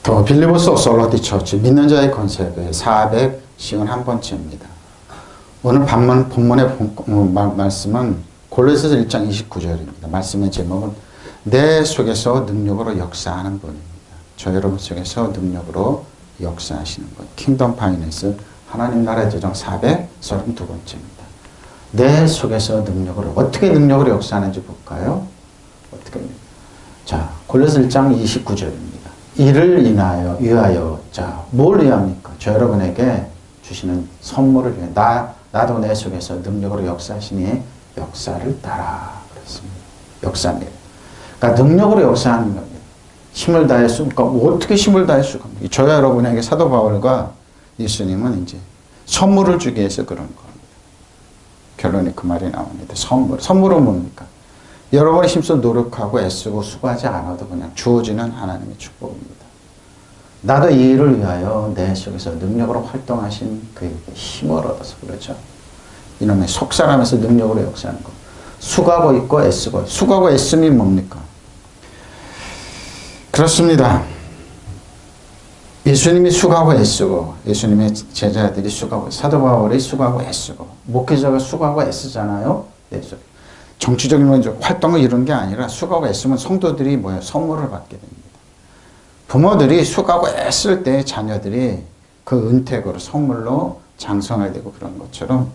더 빌리버스 오솔로티 처치 믿는 자의 건설교회 451번째입니다. 오늘 본문의 말씀은 골로새서 1장 29절입니다. 말씀의 제목은 내 속에서 능력으로 역사하는 분입니다. 저 여러분 속에서 능력으로 역사하시는 분. 킹덤 파이낸스 하나님 나라의 재정 432번째입니다. 내 속에서 능력으로 어떻게 능력으로 역사하는지 볼까요? 어떻게? 자, 골로새 1장 29절입니다. 이를 위하여 자, 뭘 위합니까? 저 여러분에게 주시는 선물을 위해 나도 내 속에서 능력으로 역사하시니 역사를 따라 그랬습니다. 역사입니다. 그러니까 능력으로 역사하는 겁니다. 힘을 다해 그러니까 어떻게 힘을 다해 수가 없습니다. 저와 여러분에게 사도 바울과 예수님은 이제 선물을 주기 위해서 그런 겁니다. 결론이 그 말이 나옵니다. 선물은 뭡니까? 여러분의 힘써 노력하고 애쓰고 수고하지 않아도 그냥 주어지는 하나님의 축복입니다. 나도 이 일을 위하여 내 속에서 능력으로 활동하신 그에게 힘을 얻어서 그렇죠. 이놈의 속사람에서 능력으로 역사하는 것. 수고하고 있고 애쓰고. 수고하고 애씀이 뭡니까? 그렇습니다. 예수님이 수고하고 애쓰고 예수님의 제자들이 수고하고 사도 바울이 수고하고 애쓰고 목회자가 수고하고 애쓰잖아요. 정치적인 활동을 이루는 게 아니라 수고하고 애쓰면 성도들이 선물을 받게 됩니다. 부모들이 수고하고 애쓸 때 자녀들이 그 은택으로 선물로 장성하게 되고 그런 것처럼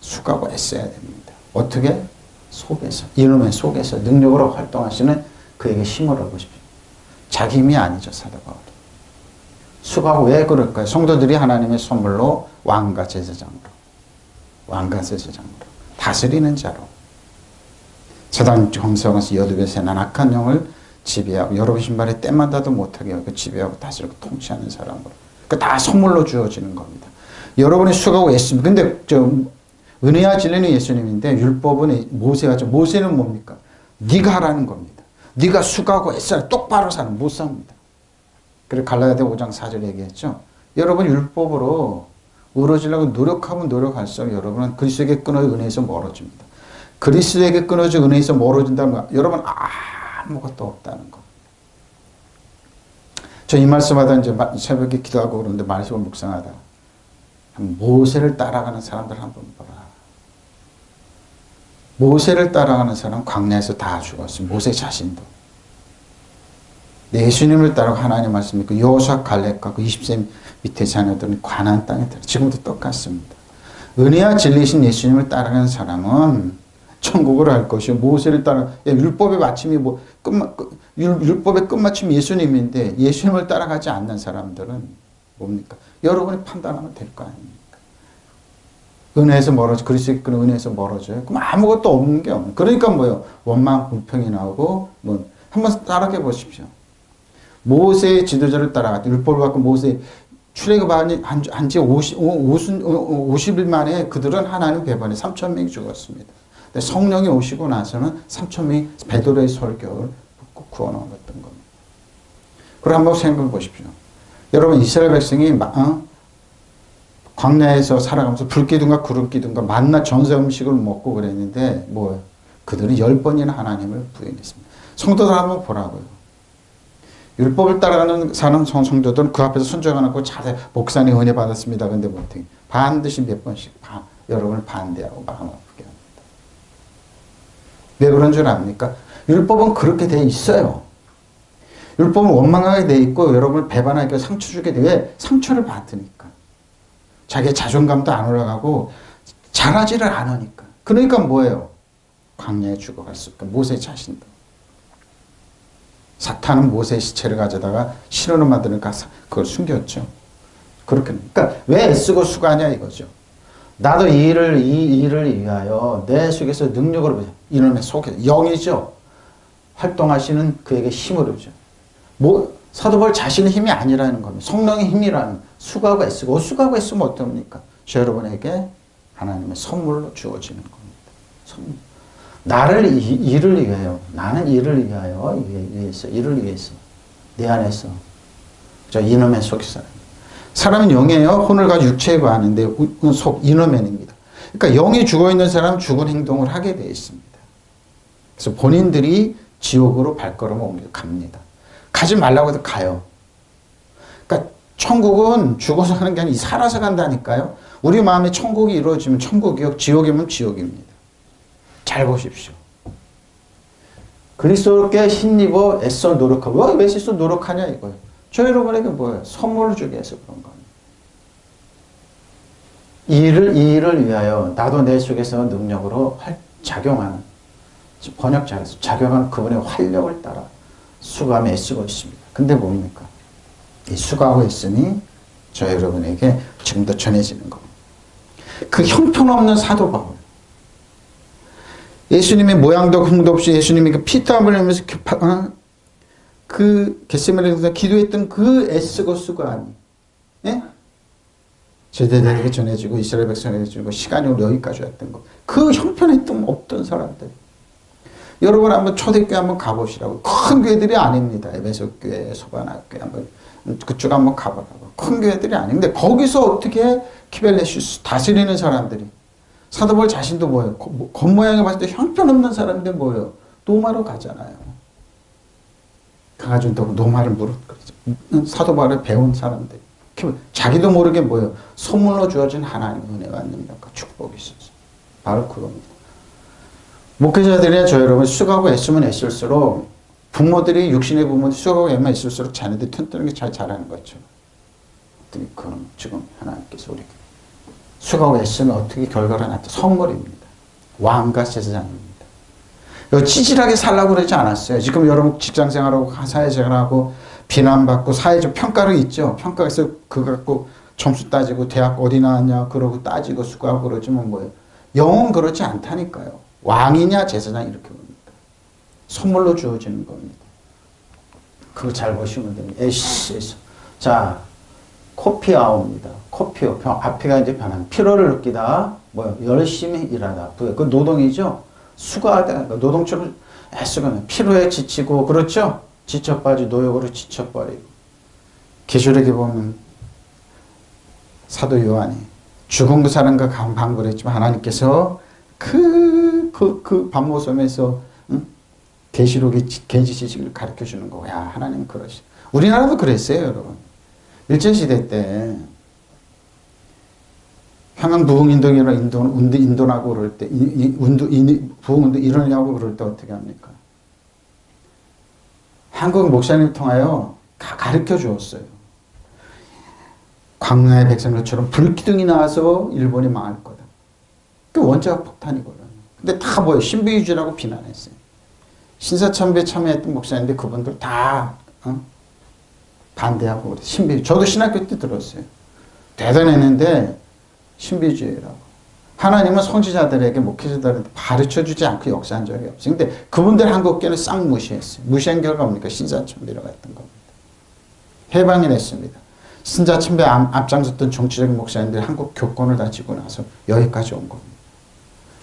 수고하고 애써야 됩니다. 어떻게? 속에서 이놈의 속에서 능력으로 활동하시는 그에게 힘을 얻고 싶죠. 자기 힘이 아니죠. 사도 바울이. 수고하고 왜 그럴까요? 성도들이 하나님의 선물로 왕과 제사장으로 다스리는 자로 사단 정성에서 여두에서 난 악한 영을 지배하고 여러분 신발에 때마다도 못하게 하고 지배하고 다스리고 통치하는 사람으로 다 선물로 주어지는 겁니다. 여러분이 수고하고 애쓰면 근데 은혜와 진리는 예수님인데 율법은 모세는 뭡니까? 네가 하라는 겁니다. 네가 수고하고 애써라. 똑바로 사는 못 삽니다. 그리고 갈라디아 5장 4절 얘기했죠. 여러분 율법으로 이루어지려고 노력하면 노력할수록 여러분은 그리스도에게 끊어져 은혜에서 멀어집니다. 그리스도에게 끊어져 은혜에서 멀어진다는 거 여러분 아무것도 없다는 거. 저 이 말씀하다 이제 새벽에 기도하고 그러는데 말씀을 묵상하다 모세를 따라가는 사람들 한번 봐라. 모세를 따라가는 사람 광야에서 다 죽었어요. 모세 자신도. 예수님을 따라가 하나님 말씀이 그 여호수아 갈렙과 그 20세 밑에 자녀들은 가나안 땅에 들어 지금도 똑같습니다. 은혜와 진리신 예수님을 따라가는 사람은 천국을 알 것이요 모세를 따라 율법의 마침이 율법의 끝마침이 예수님인데 예수님을 따라가지 않는 사람들은 뭡니까? 여러분이 판단하면 될 거 아닙니까? 은혜에서 멀어져 그리스도의 은혜에서 멀어져요. 그럼 아무것도 없는 게 없는. 그러니까 뭐요? 원망 불평이 나오고 한번 따라해 보십시오. 모세의 지도자를 따라갔다. 율법을 받고 모세 출애굽한 지 50일 만에 그들은 하나님 배반에 3,000명이 죽었습니다. 근데 성령이 오시고 나서는 3,000명이 베드로의 설교를 구워 넣었던 겁니다. 그리고 한번 생각해 보십시오. 여러분 이스라엘 백성이 광야에서 살아가면서 불기둥과 구름기둥과 만나 전세 음식을 먹고 그랬는데 그들은 10번이나 하나님을 부인했습니다. 성도들 한번 보라고요. 율법을 따라가는 사는 성도들은 그 앞에서 순종을 하고 자세 목사님 은혜 받았습니다. 근데 못해 반드시 몇 번씩 여러분을 반대하고 마음 아프게 합니다. 왜 그런 줄 압니까? 율법은 그렇게 돼 있어요. 율법은 원망하게 돼 있고 여러분을 배반하게 상처 주게 돼. 왜? 상처를 받으니까. 자기의 자존감도 안 올라가고 잘하지를 않으니까. 그러니까 뭐예요? 광야에 죽어갈 수 없고 모세 자신도. 사탄은 모세의 시체를 가져다가 신으로 만드니까 그걸 숨겼죠. 그렇게. 그러니까 왜 애쓰고 수고하냐 이거죠. 나도 이 일을 위하여 내 속에서 능력으로 이놈의 속에 영이죠. 활동하시는 그에게 힘을 주죠. 사도 바울 자신의 힘이 아니라는 겁니다. 성령의 힘이라는 수고하고 애쓰고 수고하고 애쓰면 어떻습니까? 저 여러분에게 하나님의 선물로 주어지는 겁니다. 선물. 일을 위하여 나는 일을 위해서 내 안에서 저 이너맨 속의 사람은 영이에요. 혼을 가지고 육체에 거하는데 속 이너맨입니다. 그러니까 영이 죽어있는 사람은 죽은 행동을 하게 되어 있습니다. 그래서 본인들이 지옥으로 발걸음을 옮겨 갑니다. 가지 말라고 해도 가요. 천국은 죽어서 가는 게 아니라 살아서 간다니까요. 우리 마음에 천국이 이루어지면 천국이요, 지옥이면 지옥입니다. 잘 보십시오. 그리스도께 힘입어 애써 노력하고, 왜 애써 노력하냐 이거예요. 저 여러분에게 뭐예요? 선물을 주기 위해서 그런 겁니다. 이 일을 위하여 나도 내 속에서 능력으로 작용하는, 번역자에서 작용하는 그분의 활력을 따라 수고하며 애쓰고 있습니다. 근데 뭡니까? 이 수고하고 있으니 저 여러분에게 지금도 전해지는 겁니다. 그 형편없는 사도 바울. 예수님의 모양도 흠도 없이 예수님이 그 피땀 흘리면서 그 겟세마네에서 기도했던 그 애쓰고 수고하니, 예? 제자들에게 전해지고 이스라엘 백성에게 전해지고 시간이 여기까지 왔던 거. 그 형편에 또 없던 사람들. 여러분 한번 초대교회 한번 가보시라고. 큰 교회들이 아닙니다. 에베소 교회, 소바나 교회 한번 그쪽 한번 가보라고. 큰 교회들이 아닌데 거기서 어떻게 키벨레슈스 다스리는 사람들이, 사도 바울 자신도 뭐예요? 겉모양에 봤을 때 형편없는 사람인데 뭐예요? 노마로 가잖아요. 가가지고 또 노마를 물었거든요. 사도 바울을 배운 사람들. 자기도 모르게 뭐예요? 선물로 주어진 하나님의 은혜와 능력과 축복이 있었어요. 바로 그겁니다. 목회자들이나 저 여러분 수고하고 애쓰면 애쓸수록, 부모들이 육신의 부모들이 수고하고 애쓰면 애쓸수록 자녀들이 튼튼하게 잘 자라는 거죠. 그럼 지금 하나님께서 우리에게 수고하고 애쓰면 어떻게 결과가 나타? 선물입니다. 왕과 제사장입니다. 찌질하게 살라고 그러지 않았어요. 지금 여러분 직장생활하고 사회생활하고 비난받고 사회적 평가를 있죠. 평가에서 그거 갖고 점수 따지고 대학 어디 나왔냐 그러고 따지고 수고하고 그러지만 뭐예요? 영은 그렇지 않다니까요. 왕이냐 제사장 이렇게 봅니다. 선물로 주어지는 겁니다. 그거 잘 보시면 됩니다. 에이씨. 자, 코피아오입니다. 코피오. 앞에가 이제 변한 피로를 느끼다. 뭐요? 열심히 일하다. 그 노동이죠. 수고하다. 노동처럼 애쓰거나 피로에 지치고, 그렇죠? 지쳐빠지 노역으로 지쳐버리고. 계시록에 보면 사도 요한이 죽은 그 사람과 방불을 했지만 하나님께서 그 밤모섬에서 계시록의 계시 지식을 가르쳐 주는 거야. 하나님 그러시. 우리나라도 그랬어요, 여러분. 일제시대 때 평양 부흥운동이나 인도나고 그럴 때, 부흥운동 일어나고 그럴 때 어떻게 합니까? 한국 목사님 통하여 가르쳐 주었어요. 광야의 백성들처럼 불기둥이 나와서 일본이 망할 거다. 그 원자력 폭탄이거든요. 근데 다 뭐예요? 신비주의라고 비난했어요. 신사참배에 참여했던 목사님인데 그분들 다 반대하고 그래. 신비. 저도 신학교 때 들었어요. 대단했는데 신비주의라고. 하나님은 선지자들에게 목회자들한테 가르쳐주지 않고 역사한 적이 없어요. 근데 그분들 한국교회는 싹 무시했어요. 무시한 결과 뭡니까? 신사참배라고 했던 겁니다. 해방이 됐습니다. 신사참배 앞장섰던 정치적인 목사님들이 한국 교권을 다 지고 나서 여기까지 온 겁니다.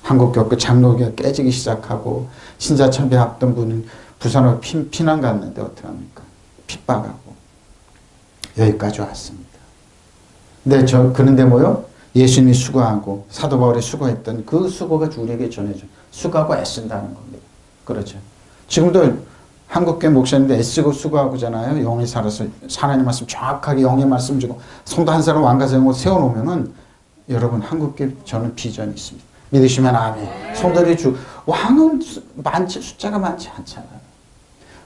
한국 교권 장로교가 깨지기 시작하고 신사참배 합던 분은 부산으로 피난 갔는데 어떡합니까? 핍박하고 여기까지 왔습니다. 그런데 뭐요? 예수님이 수고하고 사도 바울이 수고했던 그 수고가 우리에게 전해져. 수고하고 애쓴다는 겁니다. 그렇죠. 지금도 한국교회 목사님들 애쓰고 수고하고잖아요. 영이 살아서 하나님 말씀 정확하게 영의 말씀 주고 성도 한 사람 왕가정으로 세워놓으면은 여러분 한국교회 저는 비전이 있습니다. 믿으시면 아멘. 성도들이 왕은 숫자가 많지 않잖아요.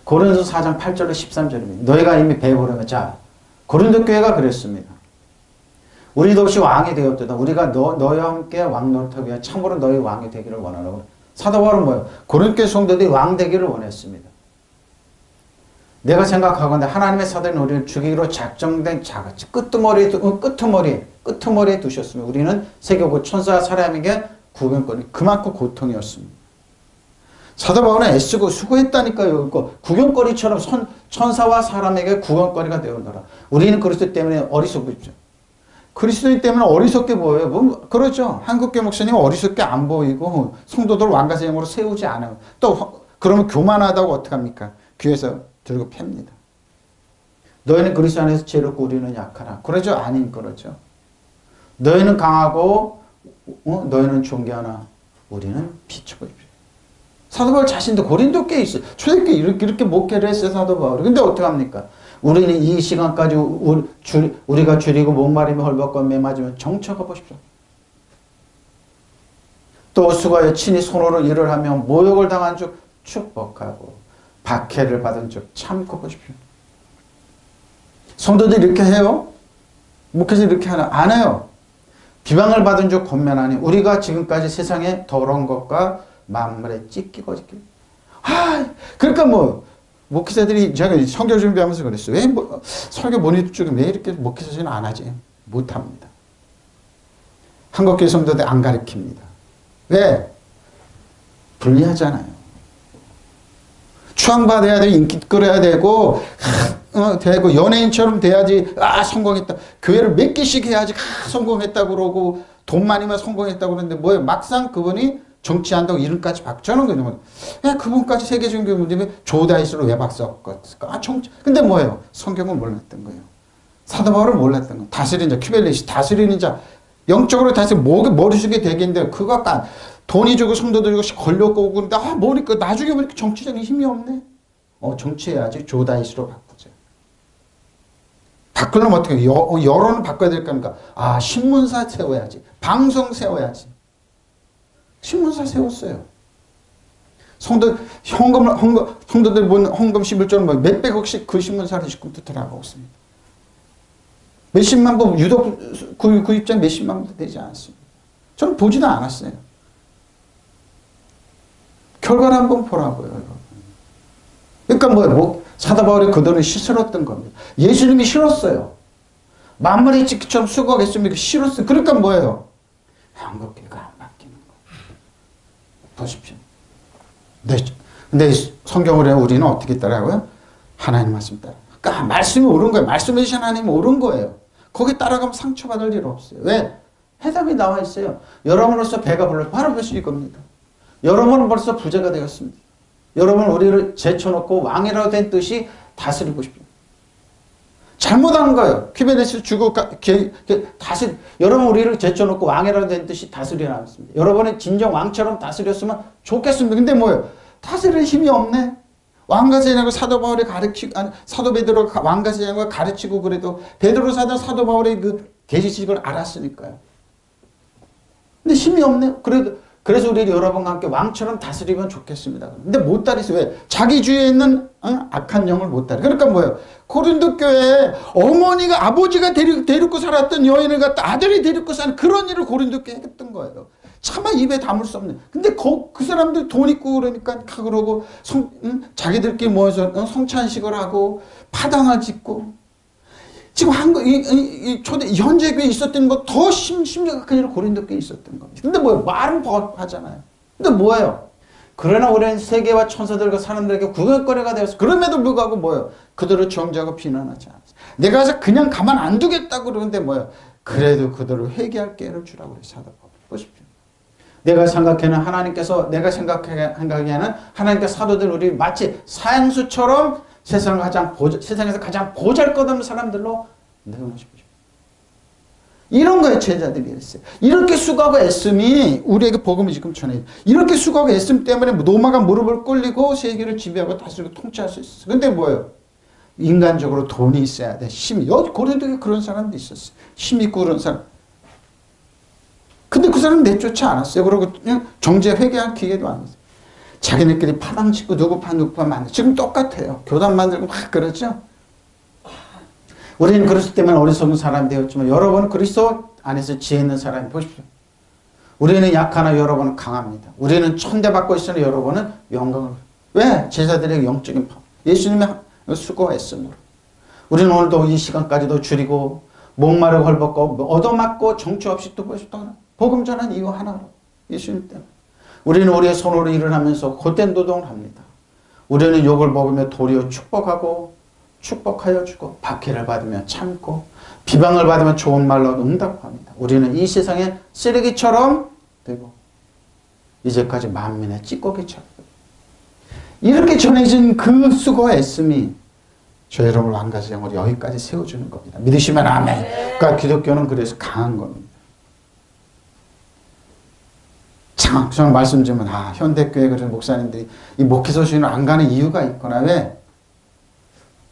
고린도서 4장 8절로 13절입니다. 너희가 이미 배워보려면 자 고린도 교회가 그랬습니다. 우리도 없이 왕이 되었도다. 우리가 너희와 함께 왕 노릇하기 위해 참으로 너희 왕이 되기를 원하라고. 사도 바울은 뭐예요? 고린도 성도들이 왕 되기를 원했습니다. 내가 생각하건대 하나님의 사도인 우리를 죽이기로 작정된 자같이 끄트머리에 두셨으면 우리는 세계고 천사와 사람에게 구경거리. 그만큼 고통이었습니다. 사도 바울은 애쓰고 수고했다니까요. 구경거리처럼 천사와 사람에게 구경거리가 되었노라. 우리는 그리스도 때문에 어리석죠. 그리스도인 때문에 어리석게 보여요. 그렇죠. 한국교 목사님은 어리석게 안 보이고 성도들 왕가세형으로 세우지 않아요. 또 그러면 교만하다고 어떡합니까? 귀에서 들고 팹니다. 너희는 그리스도 안에서 지혜롭고 우리는 약하나. 그러죠? 아닌 그러죠. 너희는 강하고 너희는 존귀하나 우리는 비추고. 사도 바울 자신도 고린도 꽤 있어요. 초대교회 이렇게 목회를 했어요. 사도 바울이. 근데 어떡합니까? 우리는 이 시간까지 우리가 줄이고 목마름이 헐벗고 매맞으면 정처가 보십시오. 또 수고하여 친히 손으로 일을 하며 모욕을 당한 즉 축복하고 박해를 받은 즉 참고 보십시오. 성도들이 이렇게 해요? 목회자 이렇게 하나? 안 해요. 비방을 받은 즉 권면하니 우리가 지금까지 세상의 더러운 것과 만물에 찢기고 그러니까 뭐 목회자들이 제가 설교 준비하면서 그랬어요. 왜 설교 모니터 쪽에 왜 이렇게 목회자들은 안 하지? 못합니다. 한국교회 성도들 안 가르칩니다. 왜? 불리하잖아요. 추앙받아야 되고 인기 끌어야 되고 되고 연예인처럼 돼야지 성공했다. 교회를 몇 개씩 해야지 성공했다고 그러고 돈 많이면 성공했다고 그러는데 뭐예요? 막상 그분이 정치한다고 이름까지 저는 그냥 그분까지 세계종교님이 조다이스로 왜 바꿨을까? 정치. 근데 뭐예요? 성경을 몰랐던 거예요. 사도 바울을 몰랐던 거예요. 다스리는 자, 큐벨리시 다스리는 자. 영적으로 다시 머리속에 되겠는데 그거 아까 돈이 주고 성도들이 걸려고 그러는데 뭐니까 나중에 보니까 정치적인 힘이 없네. 정치해야지 조다이스로 바꾸자. 바꾸려면 어떻게 여론을 바꿔야 될 거니까 신문사 세워야지. 방송 세워야지. 신문사 세웠어요. 성도들 본 헌금 11조는 몇백억씩 그 신문사를 지금부터 들어가고 있습니다. 몇십만 부 유독 구입자 몇십만 부 되지 않았습니다. 저는 보지도 않았어요. 결과를 한번 보라고요. 그러니까 사도 바울이 그 돈을 시들었던 겁니다. 예수님이 싫었어요. 만물의 지키처럼 수고하겠습니까? 싫었어요. 그러니까 뭐예요? 한국교회가 안 바뀌는 거예요. 보십시오. 근데 성경을 우리는 어떻게 따라하고요? 하나님 말씀 따라. 그러니까 말씀이 옳은 거예요. 말씀해 주신 하나님이 옳은 거예요. 거기 따라가면 상처받을 일 없어요. 왜? 해답이 나와 있어요. 여러분으로서 배가 불러 바로 볼 수 있겁니다. 여러분은 벌써 부자가 되었습니다. 여러분 우리를 제쳐놓고 왕이라고 된 뜻이 다스리고 싶습니다. 잘못한 거예요. 퀴베네스 주고 여러분 우리를 제쳐놓고 왕이라고 된 뜻이 다스리라 했습니다. 여러분은 진정 왕처럼 다스렸으면 좋겠습니다. 근데 뭐예요? 다스릴 힘이 없네. 왕가제냐고 사도 바울이 사도 베드로가 왕가제냐고 가르치고 그래도 베드로 사도 바울의 그 계시식을 알았으니까요. 근데 힘이 없네. 그래서 우리 여러분과 함께 왕처럼 다스리면 좋겠습니다. 근데 못 다리세요. 왜? 자기 주위에 있는 악한 영을 못 다리. 그러니까 뭐예요? 고린도 교회에 어머니가 아버지가 데리고 살았던 여인을 갖다 아들이 데리고 사는 그런 일을 고린도 교회에 했던 거예요. 차마 입에 담을 수 없는. 근데 그 사람들 돈 있고 그러니까 그러고 자기들끼리 모여서 성찬식을 하고 파당을 짓고 지금 현재 교회에 있었던 거 더 심각한 일을 고린도 교회에 있었던 겁니다. 근데 뭐예요? 말은 하잖아요. 근데 뭐예요? 그러나 우리는 세계와 천사들과 사람들에게 구경거리가 되었어. 그럼에도 불구하고 뭐예요? 그들을 정죄하고 비난하지 않았어. 내가 가서 그냥 가만 안 두겠다고 그러는데 뭐예요? 그래도 그들을 회개할 기회를 주라고 그래. 사도 바울. 보십시오. 내가 생각하기에는 하나님께 사도들 우리 마치 사형수처럼 세상에서 가장 보잘것없는 사람들로 내어놓으십시오. 이런 거에 제자들이 했어요. 이렇게 수고하고 애씀이 우리에게 복음을 지금 전해요. 이렇게 수고하고 애씀 때문에 로마가 무릎을 꿇리고 세계를 지배하고 다스리고 통치할 수 있었어요. 근데 뭐예요? 인간적으로 돈이 있어야 돼. 힘이. 고린도에 그런 사람도 있었어요. 힘 있고 그런 사람. 근데 그 사람은 내쫓지 않았어요. 그리고 그냥 정죄 회개할 기회도 안 했어요. 자기네끼리 파당 짓고 누구 만들고 지금 똑같아요. 교단 만들고 막 그러죠. 우리는 그랬을 때만 어리석은 사람이 되었지만 여러분은 그리스도 안에서 지혜 있는 사람이 보십시오. 우리는 약하나 여러분은 강합니다. 우리는 천대받고 있으나 여러분은 영광을. 왜? 제자들의 영적인 파. 예수님의 수고와 애씀으로. 우리는 오늘도 이 시간까지도 줄이고 목마르고 헐벗고 얻어맞고 정처 없이 또 보십시오. 복음 전한 이유 하나로. 예수님 때문에. 우리는 우리의 손으로 일을 하면서 곧된 노동을 합니다. 우리는 욕을 먹으며 도리어 축복하여 주고 박해를 받으며 참고 비방을 받으며 좋은 말로 응답합니다. 우리는 이 세상의 쓰레기처럼 되고 이제까지 만민의 찌꺼기처럼 이렇게 전해진 그 수고와 애씀이 저 여러분을 한 가지 영으로 여기까지 세워주는 겁니다. 믿으시면 아멘. 그러니까 기독교는 그래서 강한 겁니다. 참, 저는 말씀 드리면, 현대교회 그런 목사님들이 이 목회소신을 안 가는 이유가 있구나. 왜?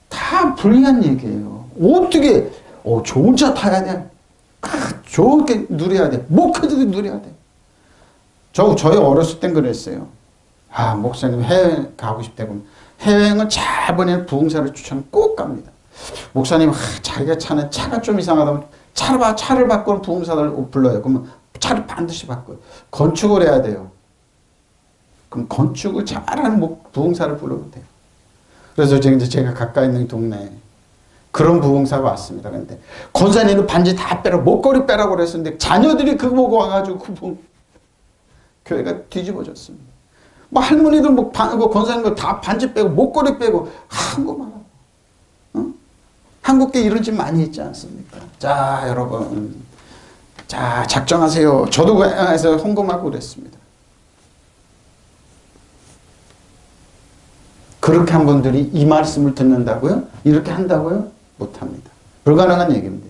다 다 불리한 얘기예요. 어떻게 좋은 차 타야 돼. 좋게 누려야 돼. 목표들이 누려야 돼. 저희 어렸을 땐 그랬어요. 목사님 해외 가고 싶다고. 해외여행을 잘 보내는 부흥사를 꼭 갑니다. 목사님 자기가 차는 차가 좀 이상하다면 차를 바꾸는 부흥사를 불러요. 그러면 차를 반드시 바꿔요. 건축을 해야 돼요. 그럼 건축을 잘하는 부흥사를 불러도 돼요. 그래서 제가 가까이 있는 동네에 그런 부흥사가 왔습니다. 근데 권사님은 반지 다 빼라, 목걸이 빼라고 그랬었는데 자녀들이 그거 보고 와가지고 교회가 뒤집어졌습니다. 할머니들 권사님들 다 반지 빼고 목걸이 빼고 한국만 하고. 한국계 이런 집 많이 있지 않습니까? 자, 여러분. 자, 작정하세요. 저도 그래서 헌금하고 그랬습니다. 그렇게 한 분들이 이 말씀을 듣는다고요? 이렇게 한다고요? 못합니다. 불가능한 얘기입니다.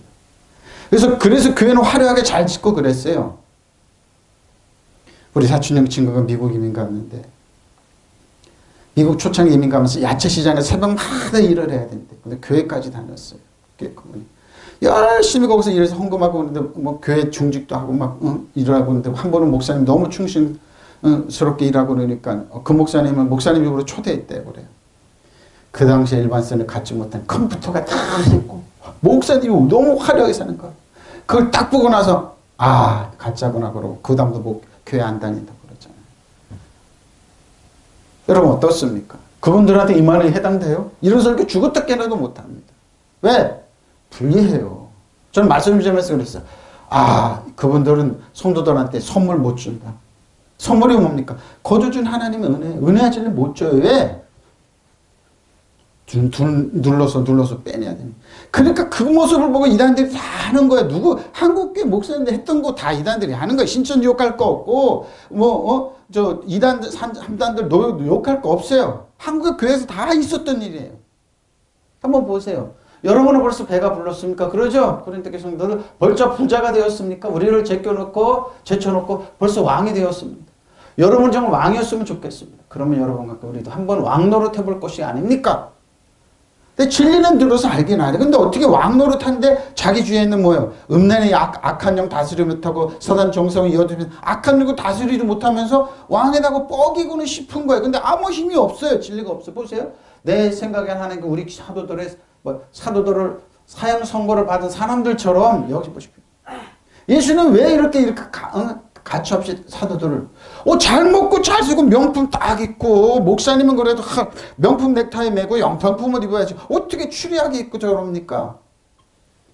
그래서 교회는 화려하게 잘 짓고 그랬어요. 우리 사촌형 친구가 미국 이민 갔는데 미국 초창기 이민 가면서 야채 시장에 새벽마다 일을 해야 된대. 근데 교회까지 다녔어요. 열심히 거기서 일해서 헌금하고 오는데 교회 중직도 하고 일을 하고 있는데 한 번은 목사님 너무 충실스럽게 일하고 그러니까 그 목사님은 목사님 집으로 초대했대요. 그래요. 그 당시에 일반선을 갖지 못한 컴퓨터가 다 있고 목사님이 너무 화려하게 사는 거야. 그걸 딱 보고 나서 가짜구나 그러고 그 다음도 교회 안 다닌다고 그러잖아요. 여러분 어떻습니까? 그분들한테 이 말이 해당돼요? 이런 설교 죽었다 깨나도 못합니다. 왜? 불리해요. 저는 말씀드리면서 그랬어요. 그분들은 성도들한테 선물 못 준다. 선물이 뭡니까? 거저준 하나님의 은혜하지를 못 줘요. 왜? 눌러서 빼내야 됩니다. 그러니까 그 모습을 보고 이단들이 다 하는 거야. 한국교회 목사님들 했던 거 다 이단들이 하는 거야. 신천 욕할 거 없고, 이단들, 삼단들 욕할 거 없어요. 한국 교회에서 다 있었던 일이에요. 한번 보세요. 여러분은 벌써 배가 불렀습니까? 그러죠? 고린도 성도들 벌써 부자가 되었습니까? 우리를 제쳐놓고 벌써 왕이 되었습니다. 여러분 정말 왕이었으면 좋겠습니다. 그러면 여러분과 우리도 한번 왕 노릇해볼 것이 아닙니까? 근데 진리는 들어서 알긴 알아요. 근데 어떻게 왕 노릇한데 자기 주위에 있는 뭐예요? 음란의 악한 영 다스리 못하고 사단 정성을 이어두면 악한 영을 다스리지 못하면서 왕에다가 뻐기고는 싶은 거예요. 근데 아무 힘이 없어요. 진리가 없어요. 보세요. 내 생각에 하나님 우리 사도들을 사형 선고를 받은 사람들처럼 여기 보십시오. 예수는 왜 이렇게 가차없이 사도들을 잘 먹고 잘 쓰고 명품 딱 입고 목사님은 그래도 명품 넥타이 매고 명품을 입어야지 어떻게 추리하게 입고 저럽니까?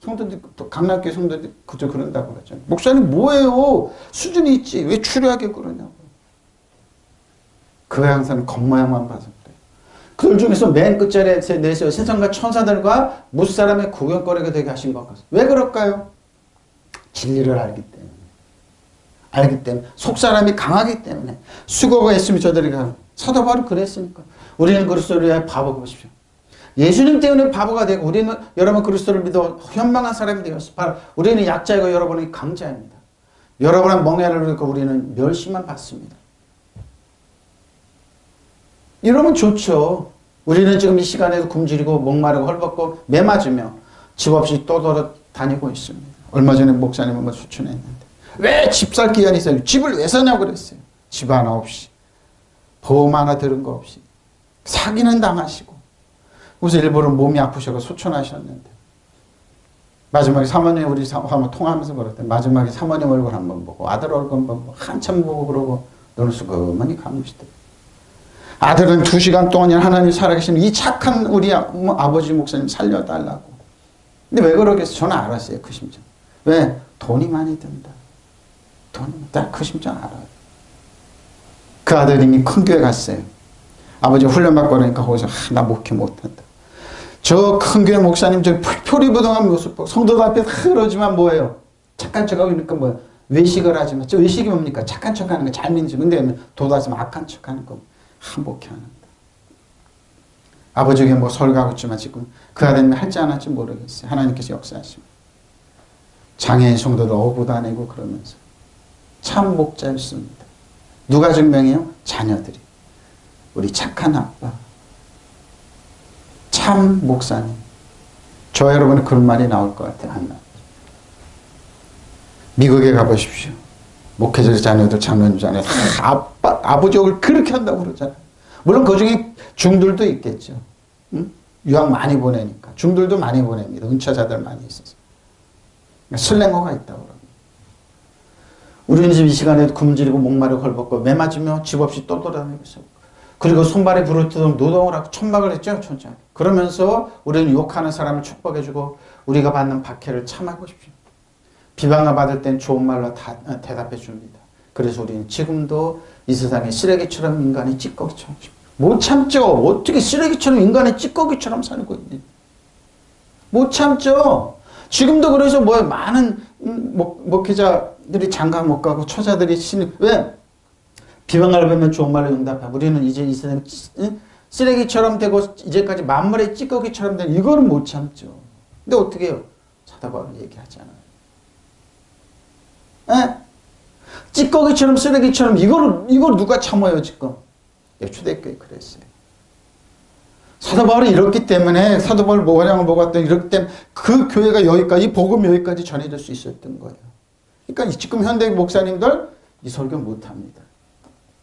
성도들 강남교회 성도들 그저 그런다고 그러죠. 목사님 뭐예요? 수준이 있지 왜 추리하게 그러냐고. 그 양사는 겉모양만 봐서 그래. 그들 중에서 맨 끝자리에 내세워 세상과 천사들과 무사람의 구경거리가 되게 하신 것 같아요. 왜 그럴까요? 진리를 알기 때문에. 속사람이 강하기 때문에 수고가 있으면 저들이 사도 바울이 그랬으니까. 우리는 그리스도를 위하여 바보가 보십시오. 예수님 때문에 바보가 되고 우리는 여러분 그리스도를 믿어 현망한 사람이 되었어. 바로 우리는 약자이고 여러분은 강자입니다. 여러분은 멍해를 누리고 우리는 멸시만 받습니다. 이러면 좋죠. 우리는 지금 이 시간에도 굶주리고 목마르고 헐벗고 매 맞으며 집 없이 또 다니고 있습니다. 얼마 전에 목사님 한번 추천했는데 왜 집 살 기한이 있어요? 집을 왜 사냐고 그랬어요. 집 하나 없이 보험 하나 들은 거 없이 사기는 당하시고 그래서 일부러 몸이 아프셔서 소천하셨는데 마지막에 사모님 우리 한번 통화하면서 그랬대. 마지막에 사모님 얼굴 한번 보고 아들 얼굴 한번 보고 한참 보고 그러고 너는 수그머니 감으시더라고요. 아들은 2시간 동안 하나님 살아계시는 이 착한 우리 아버지 목사님 살려달라고. 근데 왜 그러겠어요? 저는 알았어요. 그 심정. 왜? 돈이 많이 든다. 딱 그 심정 알아요. 그 아들님이 큰 교회 갔어요. 아버지 훈련받고 그러니까 거기서 나 목회 못한다. 저 큰 교회 목사님 저 표리부동한 모습 성도들 앞에 그러지만 뭐예요? 착한 척하고 그러니까 뭐예요? 외식을 하지만 저 외식이 뭡니까? 착한 척하는 거 잘 믿는 척. 근데 도다지면 악한 척하는 거 한복해 하는 거. 아버지에게 뭐 설교하고 있지만 지금 그 아들님이 할지 안 할지 모르겠어요. 하나님께서 역사하시면 장애인 성도들 어부도 안 내고 그러면서 참 목자였습니다. 누가 증명해요? 자녀들이. 우리 착한 아빠. 참 목사님. 저 여러분의 그런 말이 나올 것 같아요. 안 나와요. 미국에 가보십시오. 목회자 자녀들, 장로님 자녀 아버지 욕을 그렇게 한다고 그러잖아요. 물론 그 중에 중들도 있겠죠. 응? 유학 많이 보내니까. 중들도 많이 보냅니다. 은차자들 많이 있어서. 슬랭어가 있다고 그럽니다. 우리는 지금 이 시간에도 굶주리고 목마르고 헐벗고 매 맞으며 집 없이 또 돌아다니고 있어요. 그리고 손발에 불을 뜨도록 노동을 하고 천막을 했죠. 천장. 그러면서 우리는 욕하는 사람을 축복해주고 우리가 받는 박해를 참아보십시오 비방을 받을 땐 좋은 말로 대답해 줍니다. 그래서 우리는 지금도 이 세상에 쓰레기처럼 인간이 찌꺼기처럼 못 참죠. 어떻게 쓰레기처럼 인간이 찌꺼기처럼 살고 있니? 못 참죠. 지금도 그래서 많은 목회자들이 장가 못 가고 처자들이 왜? 비방을 받으면 좋은 말로 응답하고 우리는 이제 이 세상에 쓰레기처럼 되고 이제까지 만물의 찌꺼기처럼 된 이거는 못 참죠. 근데 어떻게 해요? 사도 바울은 얘기하잖아요. 에? 찌꺼기처럼 쓰레기처럼 이걸 누가 참아요 지금? 초대교회 그랬어요. 사도 바울이 이렇기 때문에 사도 바울 모양을 먹었던 이렇기 때문에 그 교회가 여기까지 복음 여기까지 전해질 수 있었던 거예요. 그러니까 지금 현대 목사님들 이 설교 못합니다.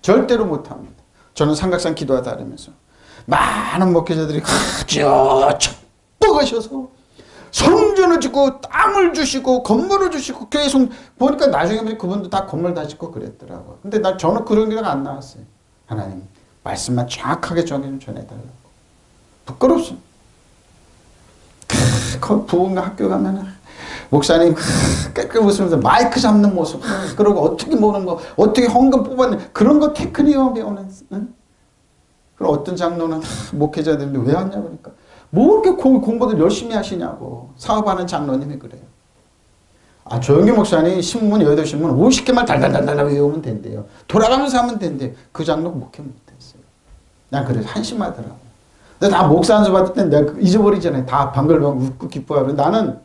절대로 못합니다. 저는 삼각산 기도하다 하면서 많은 목회자들이 아주 척박하셔서 성전을 짓고 땅을 주시고 건물을 주시고 교회 보니까 나중에 그분도 다 건물 다 짓고 그랬더라고요. 근데 저는 그런 게 안 나왔어요. 하나님 말씀만 정확하게 전해달라고. 부끄럽습니다. 부흥 학교 가면 목사님 깨끗 웃으면서 마이크 잡는 모습 그러고 어떻게 모는 거 어떻게 헌금 뽑았는 그런 거 테크닉을 배우는 그럼 어떤 장로는 목회자들인데 왜 왔냐 그러니까 뭐 이렇게 공부들 열심히 하시냐고 사업하는 장로님이 그래요. 조영기 목사님 신문 8신문 50개만 달달달달 외우면 된대요. 돌아가면서 하면 된대요. 그 장로 목회 못했어요. 난 그래서 한심하더라고. 근데 다 목사 안수 받을 때 내가 잊어버리잖아요. 다 방글방글 웃고 기뻐하고 나는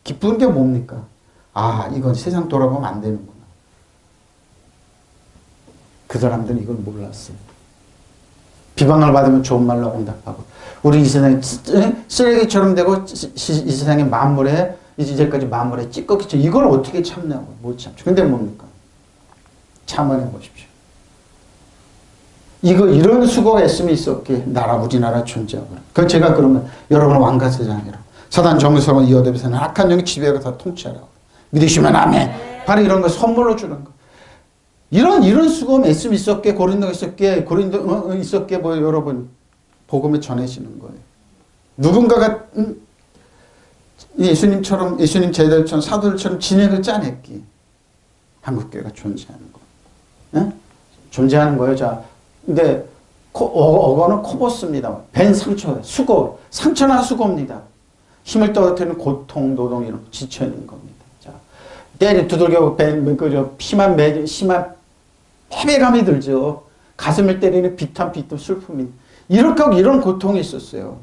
기쁜 게 뭡니까? 이건 세상 돌아보면 안 되는구나. 그 사람들은 이걸 몰랐어요. 비방을 받으면 좋은 말로 응답하고 우리 이 세상에 쓰레기처럼 되고 이 세상의 만물에 이제까지 만물에 찌꺼기처럼 이걸 어떻게 참냐고. 못 참죠. 근데 뭡니까? 참아내 보십시오. 이런 수고가 애씀이 있었기에 우리나라 존재하고. 그 제가 그러면 여러분 왕가세장이라고. 사단 정서와 이어대에서는 악한 영이 지배하고 다 통치하라고. 믿으시면 아멘. 바로 이런 거 선물로 주는 거. 이런 수고가 애씀이 있었기에 고린도 있었기에 여러분 복음을 전해지는 거예요. 누군가가 예수님 제자들처럼 사도들처럼 진액을 짜냈기 한국교회가 존재하는 거. 네? 존재하는 거예요. 자, 근데 어거는 코보스입니다. 벤 상처, 수고, 상처나 수고입니다. 힘을 떨어뜨리는 고통, 노동 이런 지쳐 있는 겁니다. 자, 두들겨 심한 패배감이 들죠. 가슴을 때리는 비탄 슬픔이 이런 고통이 있었어요.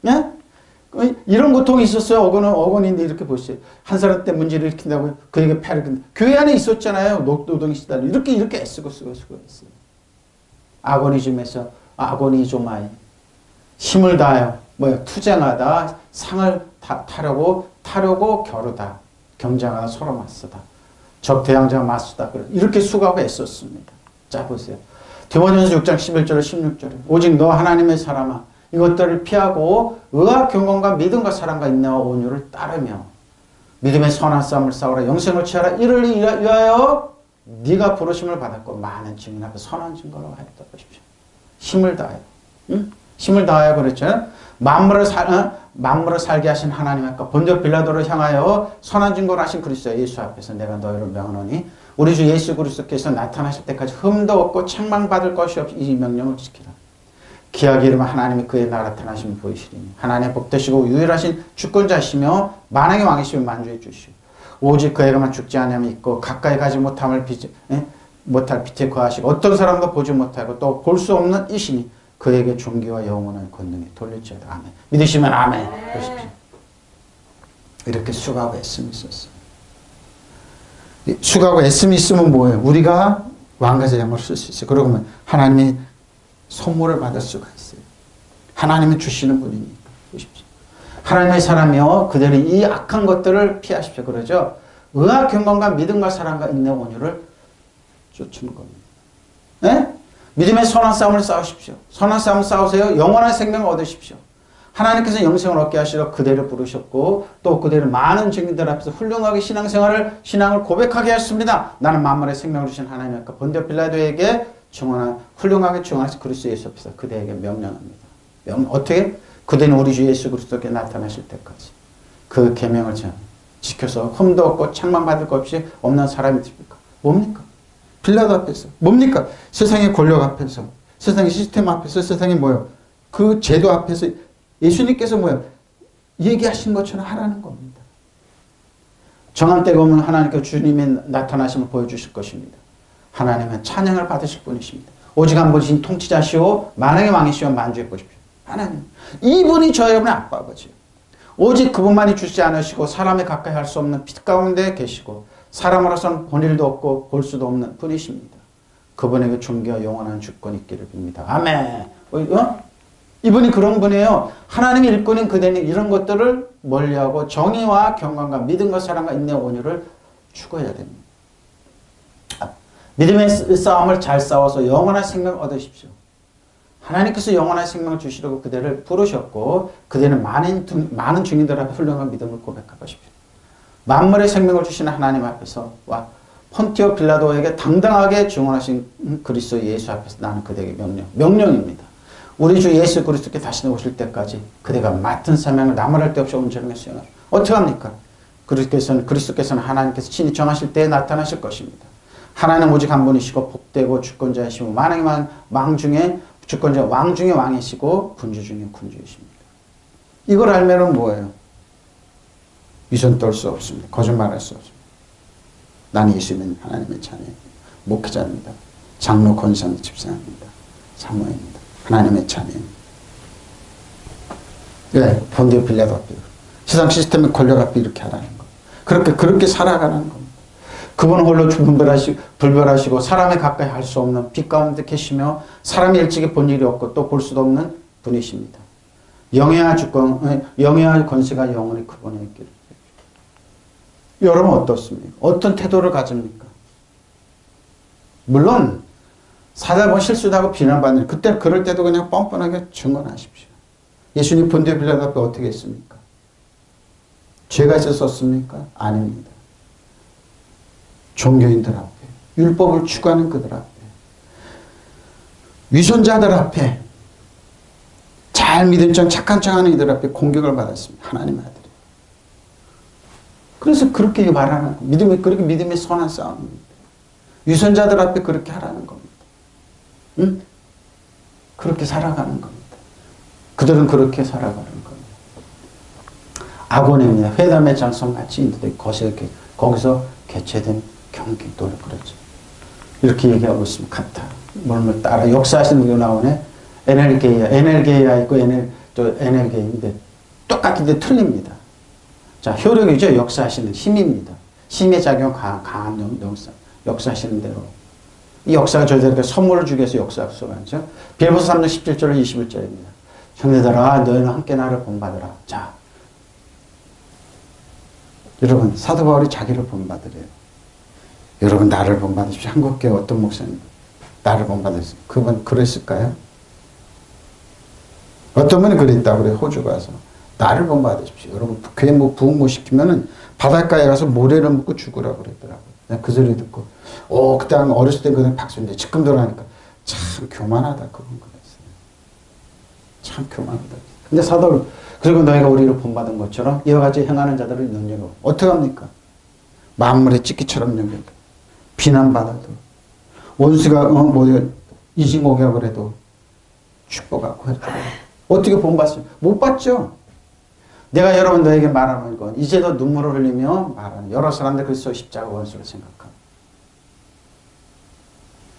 네? 이런 고통이 있었어요. 어건인데 이렇게 보세요. 한 사람 때 문제를 일으킨다고 그에게 패를 근데 교회 안에 있었잖아요. 노동이 시달리고 이렇게 애쓰고 했어요. 아고니즘에서 아고니조마이 힘을 다하여 투쟁하다 상을 타려고 겨루다 경쟁하다 서로 맞서다 적대양자 맞서다 이렇게 수고하고 애썼습니다. 자 보세요. 디모데전서 6장 11절에 16절에 오직 너 하나님의 사람아 이것들을 피하고 의와 경건과 믿음과 사랑과 인내와 온유를 따르며 믿음의 선한 싸움을 싸우라 영생을 취하라 이를 위하여 네가 부르심을 받았고 많은 증인 앞에 선한 증거를 하였다 보십시오. 힘을 다하여 힘을 다하여 그랬죠. 만물을 살게 하신 하나님 앞과 본적 빌라도를 향하여 선한 증거를 하신 그리스도 예수 앞에서 내가 너희를 명하노니 우리 주 예수 그리스도께서 나타나실 때까지 흠도 없고 책망받을 것이 없이 이 명령을 지키라. 기하게 이르면 하나님이 그의 나타나심을 보이시리니 하나님의 복되시고 유일하신 주권자시며 만왕의 왕이시며 만주의 주시오. 오직 그에게만 죽지 않으면 있고 가까이 가지 못할 빛에 거하시고 어떤 사람도 보지 못하고 또 볼 수 없는 이시니 그에게 존귀와 영원한 권능이 돌릴지어다. 아멘. 믿으시면 아멘. 보십시오. 이렇게 수고하고 애씀이 있었어요. 수고하고 애씀이 있으면 뭐예요? 우리가 왕가제장을 쓸 수 있어요. 그러면 하나님이 선물을 받을 수가 있어요. 하나님이 주시는 분이니까. 보십시오. 하나님의 사람이요 그들이 이 악한 것들을 피하십시오. 그러죠. 의와 경건과 믿음과 사랑과 인내 온유를 쫓는 겁니다. 네? 믿음의 선한 싸움을 싸우십시오. 선한 싸움을 싸우세요. 영원한 생명을 얻으십시오. 하나님께서 영생을 얻게 하시러 그대를 부르셨고 또 그대를 많은 증인들 앞에서 훌륭하게 신앙을 고백하게 하셨습니다. 나는 만물의 생명을 주신 하나님 아까 본디오 빌라도에게 훌륭하게 증언하신 그리스도 예수 앞에서 그대에게 명령합니다. 어떻게? 그대는 우리 주 예수 그리스도께 나타나실 때까지 그 계명을 지켜서 흠도 없고 책망받을 것 없이 없는 사람이 됩니까? 뭡니까? 빌라도 앞에서 뭡니까? 세상의 권력 앞에서 세상의 시스템 앞에서 세상의 뭐요? 그 제도 앞에서 예수님께서 뭐요? 얘기하신 것처럼 하라는 겁니다. 정한 때가 오면 하나님께서 주님의 나타나심을 보여주실 것입니다. 하나님은 찬양을 받으실 분이십니다. 오직 한 분이신 통치자시오 만왕의 왕이시오 만주해 보십시오. 하나님 이분이 저 여러분의 아빠 아버지요. 오직 그분만이 주시지 않으시고 사람에 가까이 할 수 없는 빛 가운데 계시고 사람으로서는 본 일도 없고 볼 수도 없는 분이십니다. 그분에게 존귀와 영원한 주권이 있기를 빕니다. 아멘. 이분이 그런 분이에요. 하나님의 일꾼인 그대는 이런 것들을 멀리하고 정의와 경건과 믿음과 사랑과 인내 온유를 추구해야 됩니다. 믿음의 싸움을 잘 싸워서 영원한 생명을 얻으십시오. 하나님께서 영원한 생명을 주시려고 그대를 부르셨고 그대는 많은 증인들 앞에 훌륭한 믿음을 고백하십시오. 만물의 생명을 주시는 하나님 앞에서 폰티오 빌라도에게 당당하게 증언하신 그리스도 예수 앞에서 나는 그대에게 명령입니다. 우리 주 예수 그리스도께 다시 오실 때까지 그대가 맡은 사명을 나무랄 데 없이 온전하게 수행하십시오. 어떻게 합니까? 그리스도께서는 하나님께서 친히 정하실 때에 나타나실 것입니다. 하나님 오직 한 분이시고 복되고 주권자이시고 만왕의 왕 중에 주권자 왕 중에 왕이시고 군주 중에 군주이십니다. 이걸 알면은 뭐예요? 위선 떨 수 없습니다. 거짓말할 수 없습니다. 나는 예수님 하나님의 자녀입니다. 목회자입니다. 장로 권사입니다. 집사입니다. 사모입니다. 하나님의 자녀입니다. 왜? 본디오 빌라도 앞에 세상 시스템의 권력 앞에 이렇게 하라는 거. 그렇게 살아가는 겁니다. 그분은 홀로 불별하시고 사람에 가까이 할 수 없는 빛 가운데 계시며 사람이 일찍이 본 일이 없고 또 볼 수도 없는 분이십니다. 영예와 권세가 영원히 그분의 있기를. 여러분 어떻습니까? 어떤 태도를 가집니까? 물론 사자본 실수도 하고 비난받는 그때 그럴 때도 그냥 뻔뻔하게 증언하십시오. 예수님 본디오 빌라도 앞에 어떻게 했습니까? 죄가 있었습니까? 아닙니다. 종교인들 앞에 율법을 추구하는 그들 앞에 위선자들 앞에 잘 믿은 척 착한 척하는 이들 앞에 공격을 받았습니다. 하나님의 아들이. 그래서 그렇게 말하는 겁니다. 그렇게 믿음의 선한 싸움입니다. 위선자들 앞에 그렇게 하라는 겁니다. 응? 그렇게 살아가는 겁니다. 그들은 그렇게 살아가는 겁니다. 악원입니다. 회담의 장소 마치 인도대 거기서 개최된 경기도를 그러죠. 이렇게 얘기하고 있으면 같아. 뭘 따라 역사하시는 분이 나오네. 에넬게이아 있고 에넬게이인데 똑같은데 틀립니다. 자, 효력이죠. 역사하시는 힘입니다. 힘의 작용 강한 역사하시는 대로. 이 역사가 저희들에게 선물을 주기 위해서 역사하죠. 빌보서 3장 17절 21절입니다. 형제들아 너희는 함께 나를 본받으라. 자, 여러분 사도 바울이 자기를 본받으래요. 여러분 나를 본받으십시오. 한국교회 어떤 목사님 나를 본받으십시오. 그분 그랬을까요? 어떤 분이 그랬다고 그래요. 호주 가서 나를 본받으십시오. 여러분 교회 부흥 못 시키면은 바닷가에 가서 모래를 묶고 죽으라고 그랬더라고요. 그 소리 듣고 그때 어렸을 때 그냥 박수인데 지금 들어가니까 참 교만하다 그건 그랬어요. 참 교만하다. 근데 사도를 그리고 너희가 우리를 본받은 것처럼 이와 같이 행하는 자들을 능력으로 어떻게 합니까? 만물의 찢기처럼 여겨도 비난받아도 원수가 이징오격을 해도 축복하고 해도 어떻게 본받습니까? 못 받죠. 내가 여러분 너에게 말하는 건 이제도 눈물을 흘리며 말하는 여러 사람들 그리스도 십자가 원수를 생각하는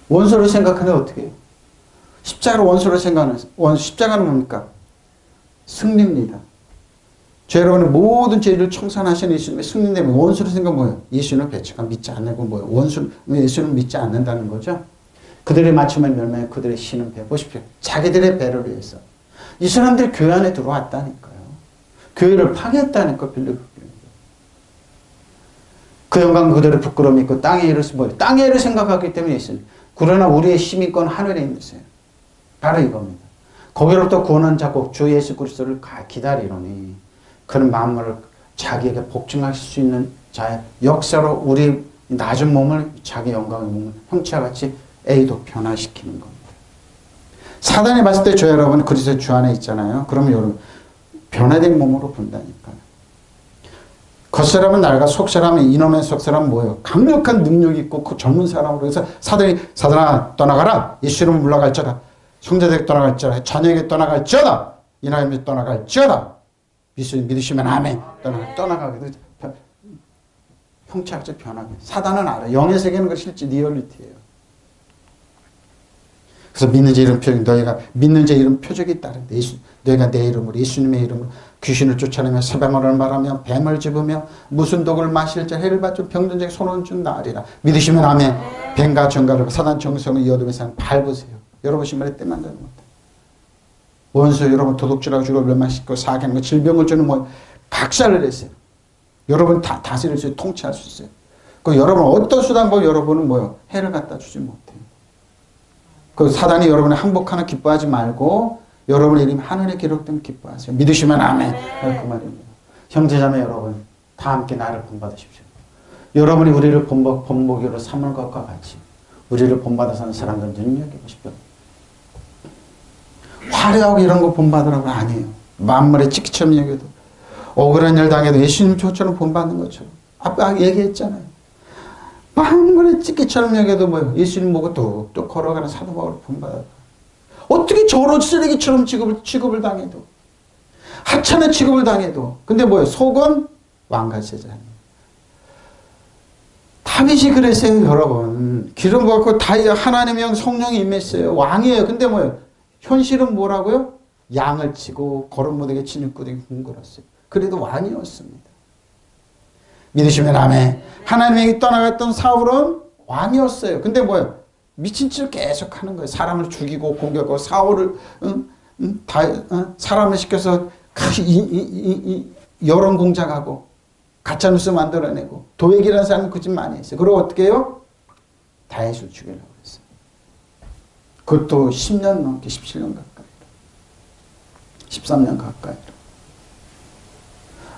원수를 생각하는데 어떻게 해요? 십자가를 원수를 생각하는 십자가는 뭡니까? 승리입니다. 저 여러분의 모든 죄를 청산하시는 예수님의 승리 때문에 원수를 생각 뭐예요? 예수님을 배척한 믿지 않고 뭐예요? 예수님을 믿지 않는다는 거죠. 그들의 맞춤을 멸망해 그들의 신은 배 보십시오. 자기들의 배를 위해서 이 사람들이 교회 안에 들어왔다니까요. 교회를 파괴했다니까, 빌립보 교회. 그 영광 그대로 부끄러움이 있고 땅의 일을 뭐예요? 땅의 일을 생각하기 때문에 있습니다. 그러나 우리의 힘이건 하늘에 있으세요. 바로 이겁니다. 거기로부터 구원한 자국 주 예수 그리스도를 기다리노니 그런 마음을 자기에게 복종하실 수 있는 자의 역사로 우리 낮은 몸을 자기 영광의 몸을 형체와 같이 A도 변화시키는 겁니다. 사단이 봤을 때 저 여러분 그리스도 주 안에 있잖아요. 그러면 여러분 변화된 몸으로 본다니까요. 겉사람은 낡아 속사람은 이놈의 속사람은 뭐예요? 강력한 능력이 있고 그 전문 사람으로 해서 사단아 떠나가라. 예수님을 물러갈지어다. 형제들에게 떠나갈지어다. 자녀에게 떠나갈지어다. 이나임에 떠나갈지어다. 믿으시면 아멘. 떠나가게 되죠. 형체학적 변하게. 사단은 알아. 영의 세계는 그 실제 리얼리티예요. 그래서 믿는 자 이런 표적, 너희가 믿는 자 이런 표적이 따른다. 너희가 내 이름으로 예수님의 이름으로 귀신을 쫓아내며 새방언을 말하며 뱀을 집으며 무슨 독을 마실 자 해를 받죠 병든 자에게 손을 준 나으리라. 믿으시면 아멘. 뱀과 정갈을 사단 정성을 이 어둠의 산 밟으세요. 여러분 신발에 때 만드는 겁니다. 원수 여러분 도둑질하고 죽어 멸망시키고 사기하는 질병을 주는 뭐 박살을 냈어요. 여러분 다 다스릴 수 있어요. 통치할 수 있어요. 그 여러분 어떤 수단 뭐 여러분은 뭐요? 해를 갖다 주지 못해요. 그 사단이 여러분의 항복하나 기뻐하지 말고 여러분의 이름이 하늘에 기록되면 기뻐하세요. 믿으시면 아멘. 그 말입니다. 형제자매 여러분 다 함께 나를 본받으십시오. 여러분이 우리를 본보기로 삼을 것과 같이 우리를 본받아 사는 사람들 능력해보십시오. 화려하고 이런 거 본받으라고 아니에요. 만물의 찍기처럼 여겨도 억울한 일 당해도 예수님 저처럼 본받는 것처럼 아까 얘기했잖아요. 만물의 찍기처럼 여겨도 뭐예요? 예수님 보고 뚝뚝 걸어가는 사도 바울을 본받아. 어떻게 저런 쓰레기처럼 취급을 당해도 하찮은 취급을 당해도 근데 뭐예요? 속은 왕갈세자예요. 다윗이 그랬어요. 여러분 기름 부었고 하나님의 영 성령이 임했어요. 왕이에요. 근데 뭐예요? 현실은 뭐라고요? 양을 치고 거름 못하게 진흙구덩이 둥글었어요. 그래도 왕이었습니다. 믿으시면 아멘. 하나님에게 떠나갔던 사울은 왕이었어요. 근데 뭐예요? 미친 짓을 계속 하는 거예요. 사람을 죽이고 공격하고 사울을 사람을 시켜서 여론 공작하고 가짜뉴스 만들어내고 도액이라는 사람이 그 짓 많이 했어요. 그리고 어떻게 해요? 다윗을 죽이려고 했어요. 그것도 10년 넘게 17년 가까이 13년 가까이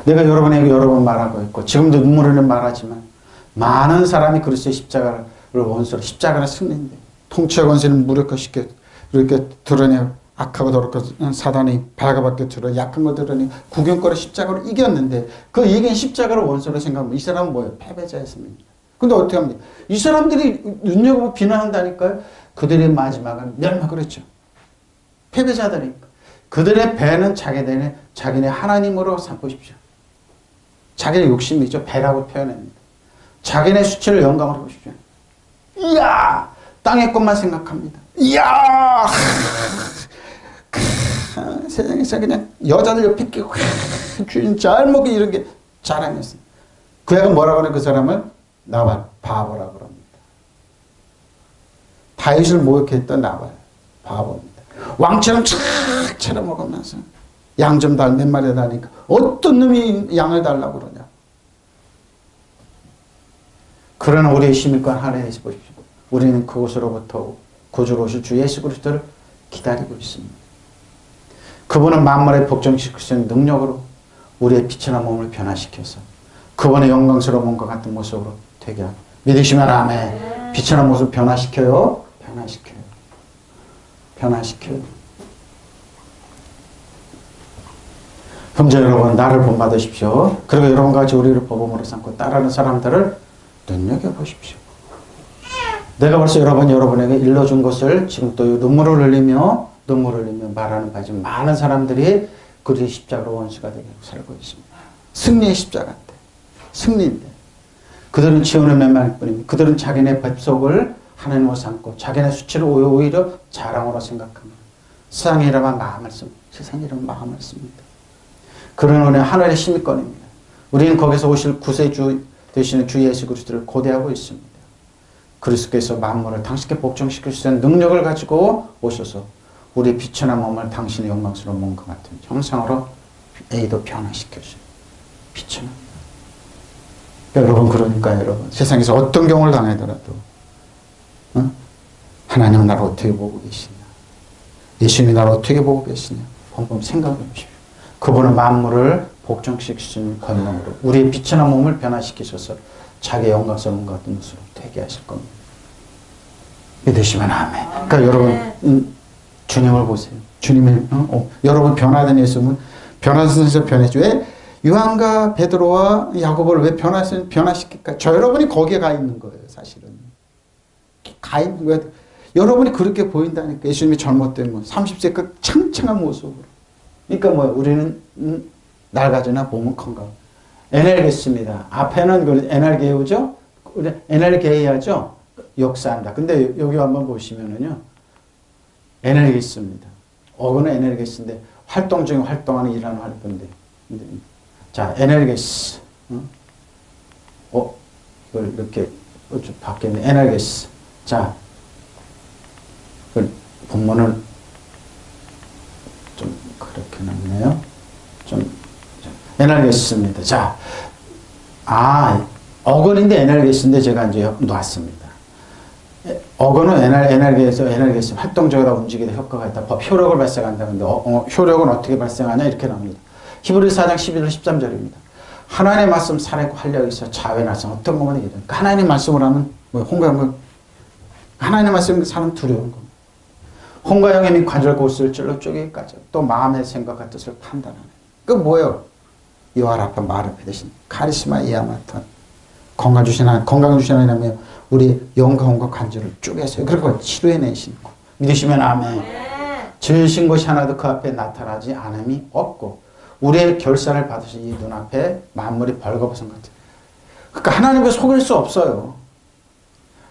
내가 여러분에게 여러 번 말하고 있고 지금도 눈물 흘리며 말하지만 많은 사람이 그리스도의 십자가를 원수로 십자가를 승리인데 통치와 권세를 무력화시켜 이렇게 드러내고 악하고 더럽고 사단이 발가벗겨 드러내 약한 거 드러내 구경거리 십자가로 이겼는데 그 이긴 십자가를 원수로 생각하면 이 사람은 뭐예요? 패배자였습니다. 근데 어떻게 합니까? 이 사람들이 눈여겨보고 비난한다니까요. 그들의 마지막은 멸망을 했죠. 패배자들이니까. 그들의 배는 자기네 하나님으로 삼으십시오. 자기의 욕심이죠. 배라고 표현합니다. 자기네 수치를 영광으로 보십시오. 이야! 땅의 것만 생각합니다. 이야! 세상에서 그냥 여자들 옆에 끼고 주인 잘 먹기 이런 게 자랑이었어요. 그 애가 뭐라고 하냐 그 사람을 나발 바보라고 합니다. 다윗을 모욕했던 나발 바보입니다. 왕처럼 착 차려먹으면서 양 좀 달 몇 마리 달니까 어떤 놈이 양을 달라고 그러냐. 그러나 우리의 힘과 하나님에서 보십시오. 우리는 그곳으로부터 구주로 오실 주 예수 그리스도를 기다리고 있습니다. 그분은 만물의 복종시킬 수 있는 능력으로 우리의 빛이나 몸을 변화시켜서 그분의 영광스러운 몸과 같은 모습으로 되게 하고 믿으시면 아멘. 빛이나 모습을 변화시켜요. 변화시켜요. 형제 여러분 나를 본받으십시오. 그리고 여러분같이 우리를 모범으로 삼고 따르는 사람들을 눈여겨보십시오. 내가 벌써 여러분에게 일러준 것을 지금 또 눈물을 흘리며 말하는 바지 많은 사람들이 그리스도의 십자가로 원수가 되게 살고 있습니다. 승리의 십자가인데 승리인데 그들은 지원의 멸망일 뿐입니다. 그들은 자기네 뱃속을 하나님으로 삼고 자기네 수치를 오히려 자랑으로 생각합니다. 세상의 이름은 마음을 씁니다. 세상의 이름은 마음을 씁니다. 그러나 우리는 하늘의 힘이권입니다. 우리는 거기서 오실 구세주 되시는 주 예수 그리스도를 고대하고 있습니다. 그리스도께서 만물을 당신께 복종시킬 수 있는 능력을 가지고 오셔서 우리 비천한 몸을 당신의 영광스러운 몸과 같은 형상으로 A도 변화시켜줘요. 비천한. 여러분, 그러니까 여러분, 세상에서 어떤 경우를 당하더라도 하나님은 나를 어떻게 보고 계시냐, 예수님이 나를 어떻게 보고 계시냐 한번 생각해 보십시오. 그분은 만물을 복종시키시는 권능으로 우리의 비천한 몸을 변화시키셔서 자기의 영광스러운 몸과 같은 모습으로 되게 하실 겁니다. 믿으시면 아멘. 그러니까 여러분, 주님을 보세요. 주님이 여러분 변화된 예수님은 변화선에서 변했죠. 왜 요한과 베드로와 야고보를 왜 변화시킬까? 저 여러분이 거기에 가 있는 거예요. 사실은 가 있는 거예요. 여러분이 그렇게 보인다니까. 예수님이 잘못된 건 30세 그 창창한 모습으로. 그러니까 뭐야, 우리는 낡아지나 보면 건강. 에넬게스입니다. 앞에는 그 에넬게우죠. 에넬게이아죠. 역사한다. 근데 여기 한번 보시면은요, 에넬게스입니다. 어그는 에넬게스인데 활동 중에 활동하는 일하는 활동인데. 자, 에넬게스. 이걸 이렇게 좀 바뀌었네. 에넬게스. 자, 그 본문을 좀 그렇게 놨네요. 좀 에넬게스입니다. 자, 어근인데 에넬게스인데 제가 이제 놨습니다. 어근은 에넬게스 활동적이다, 움직이다, 효과가 있다, 법 효력을 발생한다. 근데 효력은 어떻게 발생하냐 이렇게 나옵니다. 히브리서 4장 11절 13절입니다. 하나님의 말씀 살아있고 활력이 있어 자외 날성 어떤 것만 이래. 그러니까 하나님의 말씀을 하면 뭐 홍가영은 하나님의 말씀은 사람 두려운 겁니다. 홍가영의 및 관절 골수를 찔러 쪼개기까지 또 마음의 생각과 뜻을 판단하는. 그 뭐예요? 요하라파 마르페 대신 카리스마 이아마탄 건강을 주신 하나님이며 우리 영과 혼과 관절을 쪼개서요. 그리고 치료해내시는 거. 믿으시면 아멘. 지으신 것이 하나도 그 앞에 나타나지 않음이 없고 우리의 결산을 받으신 이 눈앞에 만물이 벌거벗은 것 같아요. 그러니까 하나님을 속일 수 없어요.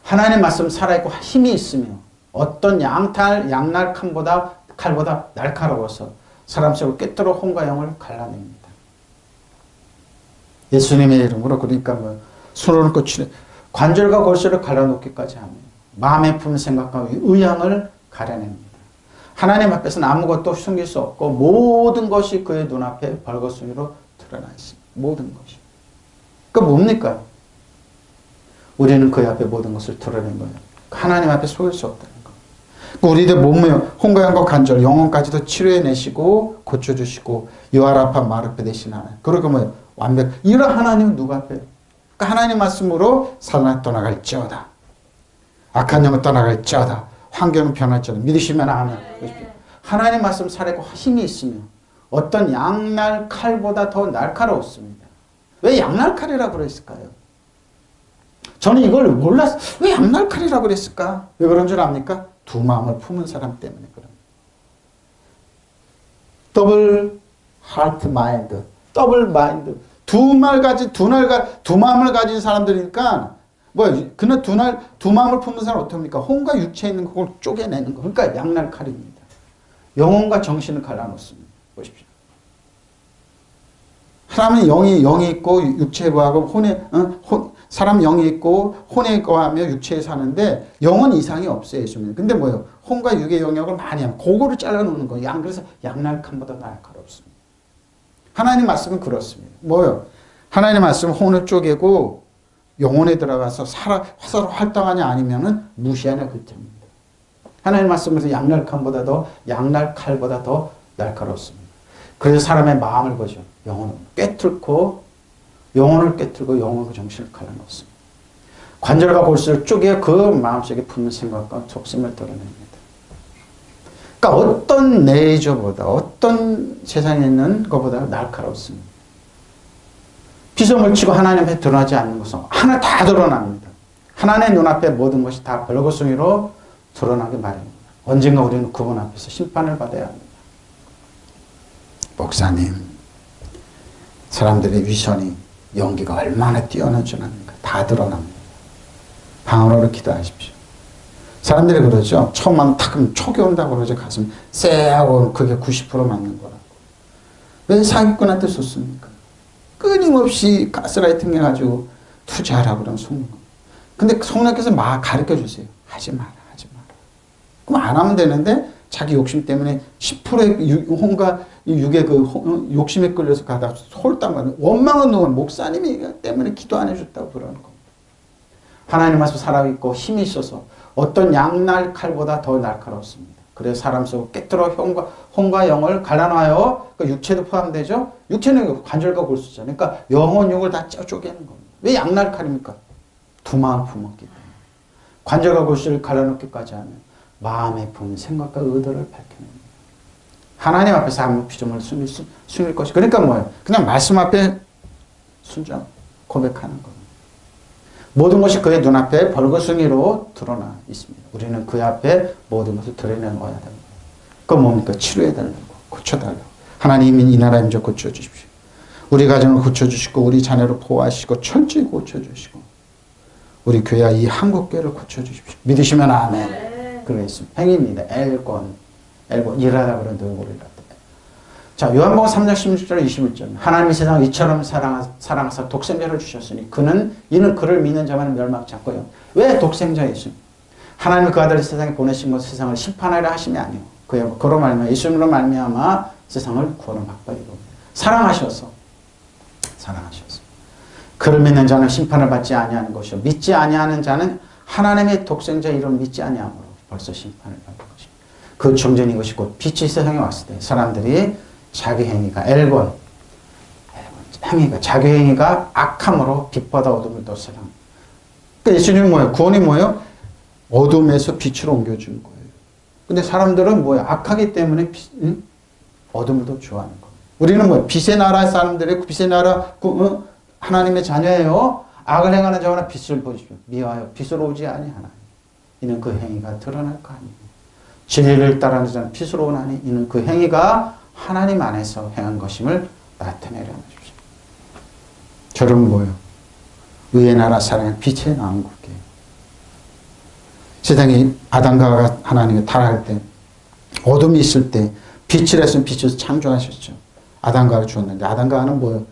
하나님의 말씀 살아있고 힘이 있으며 어떤 양날 칼보다 날카로워서 사람 속을 꿰뚫어 혼과 영을 갈라냅니다. 예수님의 이름으로. 그러니까 뭐 손을 꽂히는 관절과 골수를 갈라놓기까지 하며 마음에 품은 생각과 의향을 가려냅니다. 하나님 앞에서는 아무것도 숨길 수 없고 모든 것이 그의 눈앞에 벌거숭이로 드러나 있습니다. 모든 것이. 그 뭡니까? 우리는 그의 앞에 모든 것을 드러낸 거예요. 하나님 앞에 속일 수 없다는 거. 우리들 몸의 혼과 영과 관절, 영혼까지도 치료해내시고 고쳐주시고 요하라파 마르페 대신 하나님. 그리고 뭐 완벽. 이런 하나님은 누가 앞에요? 그러니까 하나님 말씀으로 사단을 떠나갈지어다. 악한 영을 떠나갈지어다. 환경은 변할지어다. 믿으시면 아멘. 하나님 말씀 살아있고 힘이 있으며 어떤 양날 칼보다 더 날카로웠습니다. 왜 양날 칼이라고 그랬을까요? 저는 이걸 몰랐어요. 왜 양날 칼이라고 그랬을까? 왜 그런 줄 압니까? 두 마음을 품은 사람 때문에 그런. 더블 하트 마인드, 더블 마인드. 두 마음을 가진 사람들이니까 그는 두 마음을 품는 사람 어떻게 합니까? 혼과 육체에 있는 그걸 쪼개내는 거. 그러니까 양날 칼입니다. 영혼과 정신을 갈라놓습니다. 보십시오. 사람은 영이 있고 육체에 거하고 사람 영이 있고 혼에 거하며 육체에 사는데 영은 이상이 없어요. 예수님. 근데 뭐예요? 혼과 육의 영역을 많이 하면 그거를 잘라놓는 거예요. 그래서 양날칼보다 날카롭습니다. 하나님 말씀은 그렇습니다. 뭐요? 하나님 말씀은 혼을 쪼개고 영혼에 들어가서 서로 활동하냐 아니면은 무시하냐 그 점입니다. 하나님 말씀에서 양날칼보다 더 날카롭습니다. 그래서 사람의 마음을 보죠. 영혼을 꿰뚫고 영혼과 정신을 갈라놓습니다. 관절과 골수를 쪼개 그 마음속에 품는 생각과 속심을 드러냅니다. 그러니까 어떤 레이저보다 어떤 세상에 있는 것보다 날카롭습니다. 비석을 치고 하나님 앞에 드러나지 않는 것은 하나 다 드러납니다. 하나님의 눈앞에 모든 것이 다 벌거숭이로 드러나게 마련입니다. 언젠가 우리는 그분 앞에서 심판을 받아야 합니다. 목사님, 사람들의 위선이 연기가 얼마나 뛰어난 줄 압니까? 다 드러납니다. 방언으로 기도하십시오. 사람들이 그러죠. 처음 하면 탁 촉이 온다고 그러죠. 가슴 쎄하고 그게 90% 맞는 거라고. 왜 사기꾼한테 줬습니까? 끊임없이 가스라이팅 해가지고 투자하라고 그러면 속는 거. 근데 성령께서 막 가르쳐 주세요. 하지 마라. 그럼 안 하면 되는데 자기 욕심 때문에 10%의 혼과 육의 욕심에 끌려서 가다 홀딱 원망은 누군 목사님이 때문에 기도 안 해줬다고 그러는 겁니다. 하나님 앞에 살아있고 힘이 있어서 어떤 양날 칼보다 더 날카롭습니다. 그래서 사람 속을 깨뜨려 혼과 영을 갈라놔요. 그 육체도 포함되죠. 육체는 관절과 골수잖아요. 그러니까 영혼 육을 다 쪼개는 겁니다. 왜 양날 칼입니까? 두 마음 품었기 때문에. 관절과 골수를 갈라놓기까지 하면 마음에 품은 생각과 의도를 밝혀냅니다. 하나님 앞에서 아무 피조물을 숨길 것이. 그러니까 뭐예요? 그냥 말씀 앞에 순종, 고백하는 겁니다. 모든 것이 그의 눈앞에 벌거숭이로 드러나 있습니다. 우리는 그 앞에 모든 것을 드러내놓아야 됩니다. 그건 뭡니까? 치료해달라고, 고쳐달라고. 하나님이 이 나라 민족 고쳐주십시오. 우리 가정을 고쳐주시고 우리 자녀를 보호하시고 철저히 고쳐주시고 우리 교회와 이 한국교회를 고쳐주십시오. 믿으시면 아멘. 그러겠습니다. 행입니다. 엘권 일하다 그런 노고리라. 자, 요한복음 3장 16절 21절. 하나님이 세상을 이처럼 사랑하사 독생자를 주셨으니 이는 그를 믿는 자만은 멸망치 않고요. 왜 독생자이십니까? 하나님이 그 아들을 세상에 보내신 것 세상을 심판하려 하심이 아니요. 그로 말미암아 예수님으로 말미암아 세상을 구원을 받으리로. 사랑하셔서 그를 믿는 자는 심판을 받지 아니하는 것이요 믿지 아니하는 자는 하나님의 독생자 이름 믿지 아니함으로 벌써 심판을 받는 것입니다. 그 정전이 이것이 곧 빛이 세상에 왔을 때 사람들이 자기 행위가 자기 행위가 악함으로 빛보다 어둠을 더 세상. 그러니까 예수님이 뭐예요? 구원이 뭐예요? 어둠에서 빛으로 옮겨주는 거예요. 근데 사람들은 뭐예요? 악하기 때문에 어둠을 더 좋아하는 거예요. 우리는 뭐예요? 빛의 나라 사람들이 빛의 나라 하나님의 자녀예요. 악을 행하는 자마다 빛을 보십시오. 미워하여 빛으로 오지 아니하나. 이는 그 행위가 드러날 거 아니에요. 진리를 따르는 자는 빛으로 오나니 이는 그 행위가 하나님 안에서 행한 것임을 나타내려 하십시오. 저는 뭐예요? 의의 나라 사랑의 빛의 왕국이에요. 세상에 아담과 하나님이 타락할 때 어둠이 있을 때 빛을 했으면 빛에서 창조하셨죠. 아담과를 주었는데 아담과는 뭐예요?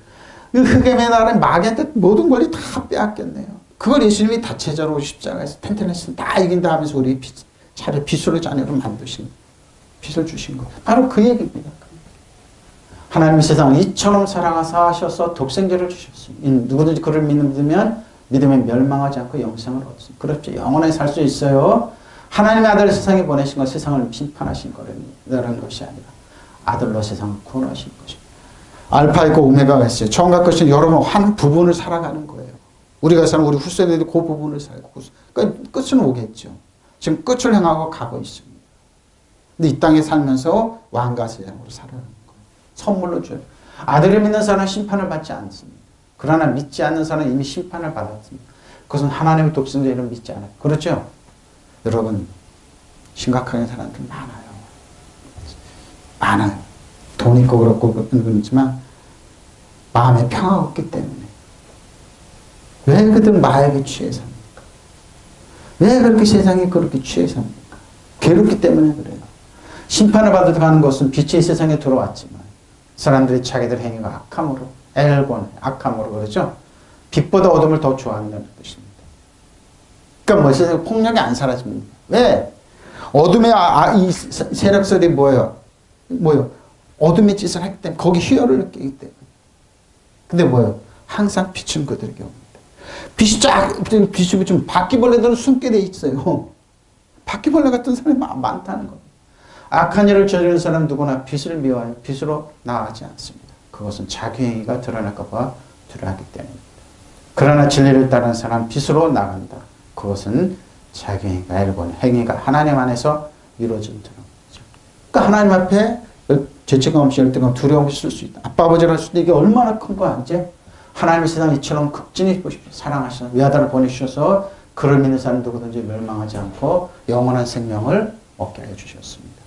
그 흑암의 나라는 마귀한테 모든 권리 다 빼앗겼네요. 그걸 예수님이 다체자로 십자가에서 텐텐했으면 다 이긴다 하면서 우리 차라리 빛으로 자녀를 만드신 빛을 주신 거 바로 그 얘기입니다. 하나님이 세상을 이처럼 사랑하셔서 독생자를 주셨습니다. 누구든지 그를 믿으면 멸망하지 않고 영생을 얻습니다. 그렇죠. 영원히 살 수 있어요. 하나님의 아들을 세상에 보내신 건 세상을 심판하신 거라는 것이 아니라 아들로 세상을 구원하신 것입니다. 알파 있고 오메가가 있어요. 처음과 끝은 여러분 한 부분을 살아가는 거예요. 우리가 사는 우리 후세대도 그 부분을 살고 끝은 오겠죠. 지금 끝을 향하고 가고 있습니다. 근데 이 땅에 살면서 왕과 세상으로 살아가는 거예요. 선물로 줘요. 아들을 믿는 사람은 심판을 받지 않습니다. 그러나 믿지 않는 사람은 이미 심판을 받았습니다. 그것은 하나님의 독생자 이름 믿지 않아요. 그렇죠? 여러분 심각하게 사람들 많아요. 돈 있고 그렇고 그렇지만 마음에 평화가 없기 때문에 왜 그들 마약에 취해 삽니까? 왜 그렇게 세상에 그렇게 취해 삽니까? 괴롭기 때문에 그래요. 심판을 받으러 가는 것은 빛이 세상에 들어왔지만 사람들이 자기들 행위가 악함으로 그러죠. 빛보다 어둠을 더 좋아한다는 뜻입니다. 그러니까 뭐 세상에 폭력이 안 사라집니다. 왜? 어둠의 이 세력들이 뭐예요? 어둠의 짓을 하기 때문에 거기 희열을 느끼기 때문에. 근데 뭐예요? 항상 빛은 그들에게 옵니다. 빛이 좀 바퀴벌레들은 숨게 돼 있어요. 바퀴벌레 같은 사람이 많다는 겁니다. 악한 일을 저지르는 사람 누구나 빛을 미워하여 빛으로 나아가지 않습니다. 그것은 자기 행위가 드러날까 봐 두려워하기 때문입니다. 그러나 진리를 따르는 사람 빛으로 나간다. 그것은 자기 행위가 하나님 안에서 이루어진 드러죠. 그러니까 하나님 앞에 죄책감 없이 열등감 두려움 없이 쓸 수 있다. 아빠 아버지를 할 수 있다. 이게 얼마나 큰 거야 이제. 하나님의 세상 이처럼 극진히 보십시오. 사랑하시는 외아들을 보내주셔서 그를 믿는 사람 누구든지 멸망하지 않고 영원한 생명을 얻게 해주셨습니다.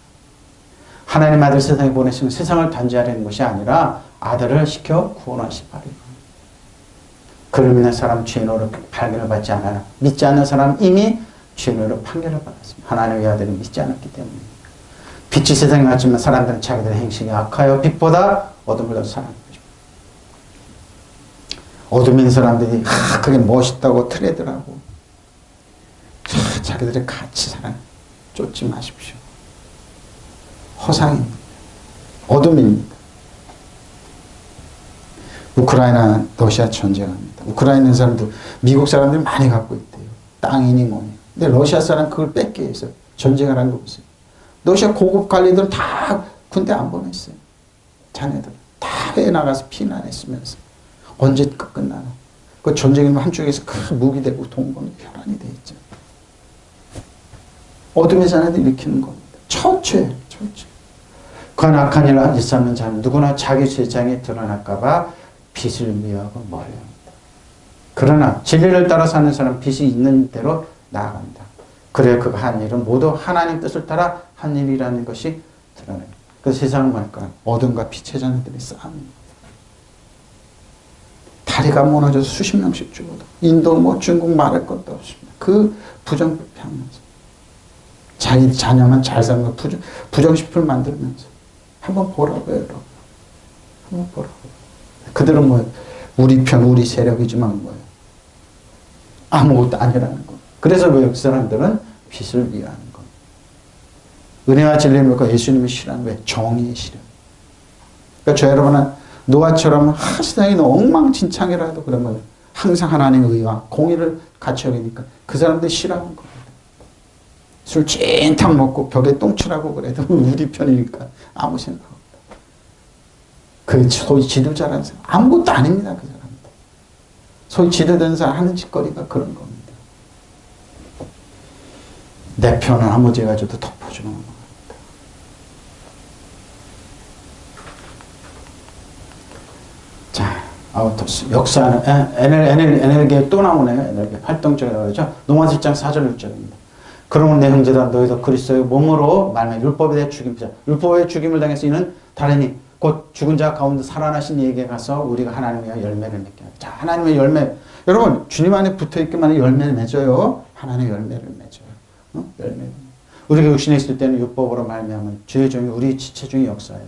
하나님 아들 세상에 보내시면 세상을 단죄하려는 것이 아니라 아들을 시켜 구원하시 바랍니다. 그를 믿는 사람 죄인으로 판결을 받지 않아요. 믿지 않는 사람 이미 죄인으로 판결을 받았습니다. 하나님의 아들이 믿지 않았기 때문입니다. 빛이 세상에 왔지만 사람들은 자기들의 행실이 악하여 빛보다 어둠을 더 사랑합니다. 어둠에 있는 사람들이 그게 멋있다고 트레이드라고 자기들의 가치 사랑 쫓지 마십시오. 허상입니다. 어둠입니다. 우크라이나 러시아 전쟁합니다. 우크라이나 있는 사람들 미국 사람들이 많이 갖고 있대요. 땅이니 뭐니. 근데 러시아 사람 그걸 뺏기 위해서 전쟁을 한 거 보세요. 러시아 고급 관리들 다 군대 안 보냈어요. 자네들 다 해외 나가서 피난했으면서 언제 끝나나. 그 전쟁이면 한쪽에서 큰 무기 대고 돈 버는 혈안이 돼 있죠. 어둠의 자네들 일으키는 겁니다. 처죄. 그한 악한 일을 하지 않는 자는 누구나 자기 죄장이 드러날까봐 빛을 미워하고 멀리합니다. 그러나 진리를 따라 사는 사람 빛이 있는 대로 나아간다. 그래야 그가 한 일은 모두 하나님 뜻을 따라 한 일이라는 것이 드러납니다. 그 세상은 뭘까? 어둠과 빛의 자녀들이 싸웁니다. 다리가 무너져서 수십 명씩 죽어도 인도 뭐 중국 말할 것도 없습니다. 그 부정부패하면서 자기 자녀만 잘 사는 거 부정시풀 만들면서 한번 보라고요, 여러분. 한번 보라고요. 그들은 뭐예요? 우리 편, 우리 세력이지만 뭐예요? 아무것도 아니라는 거. 그래서 왜 그 사람들은 빛을 미워하는 거. 은혜와 진리를 예수님이 싫어하는 왜? 정의의 싫어. 그러니까 저 여러분은 노아처럼 세상이 엉망진창이라도 그러면 항상 하나님의 의와 공의를 갖춰야되니까 그 사람들이 싫어하는 겁니다. 술 찐탕 먹고 벽에 똥칠하고 그래도 우리 편이니까 아무 생각 없다. 그 소위 지도자라는 사람 아무것도 아닙니다. 그 사람들. 소위 지도된 사람 하는 짓거리가 그런 겁니다. 내 편은 아무 죄가 져도 덮어주는 겁니다. 자, 역사는 에너기에 또 나오네요. 에너기 활동적이라고 그러죠. 로마서 1장 4절 6절입니다. 그러면 내 형제들아 너희도 그리스도의 몸으로 말하면 율법에 대해 죽임자. 율법에 죽임을 당해서 이는 다르니 곧 죽은 자 가운데 살아나신 이에게 가서 우리가 하나님의 열매를 맺게 하자. 자, 하나님의 열매. 여러분 주님 안에 붙어있기만 해 열매를 맺어요. 하나님의 열매를 맺어요. 열매. 우리가 육신에 있을 때는 율법으로 말미암은 죄의 종이 우리 지체 중에 역사해요.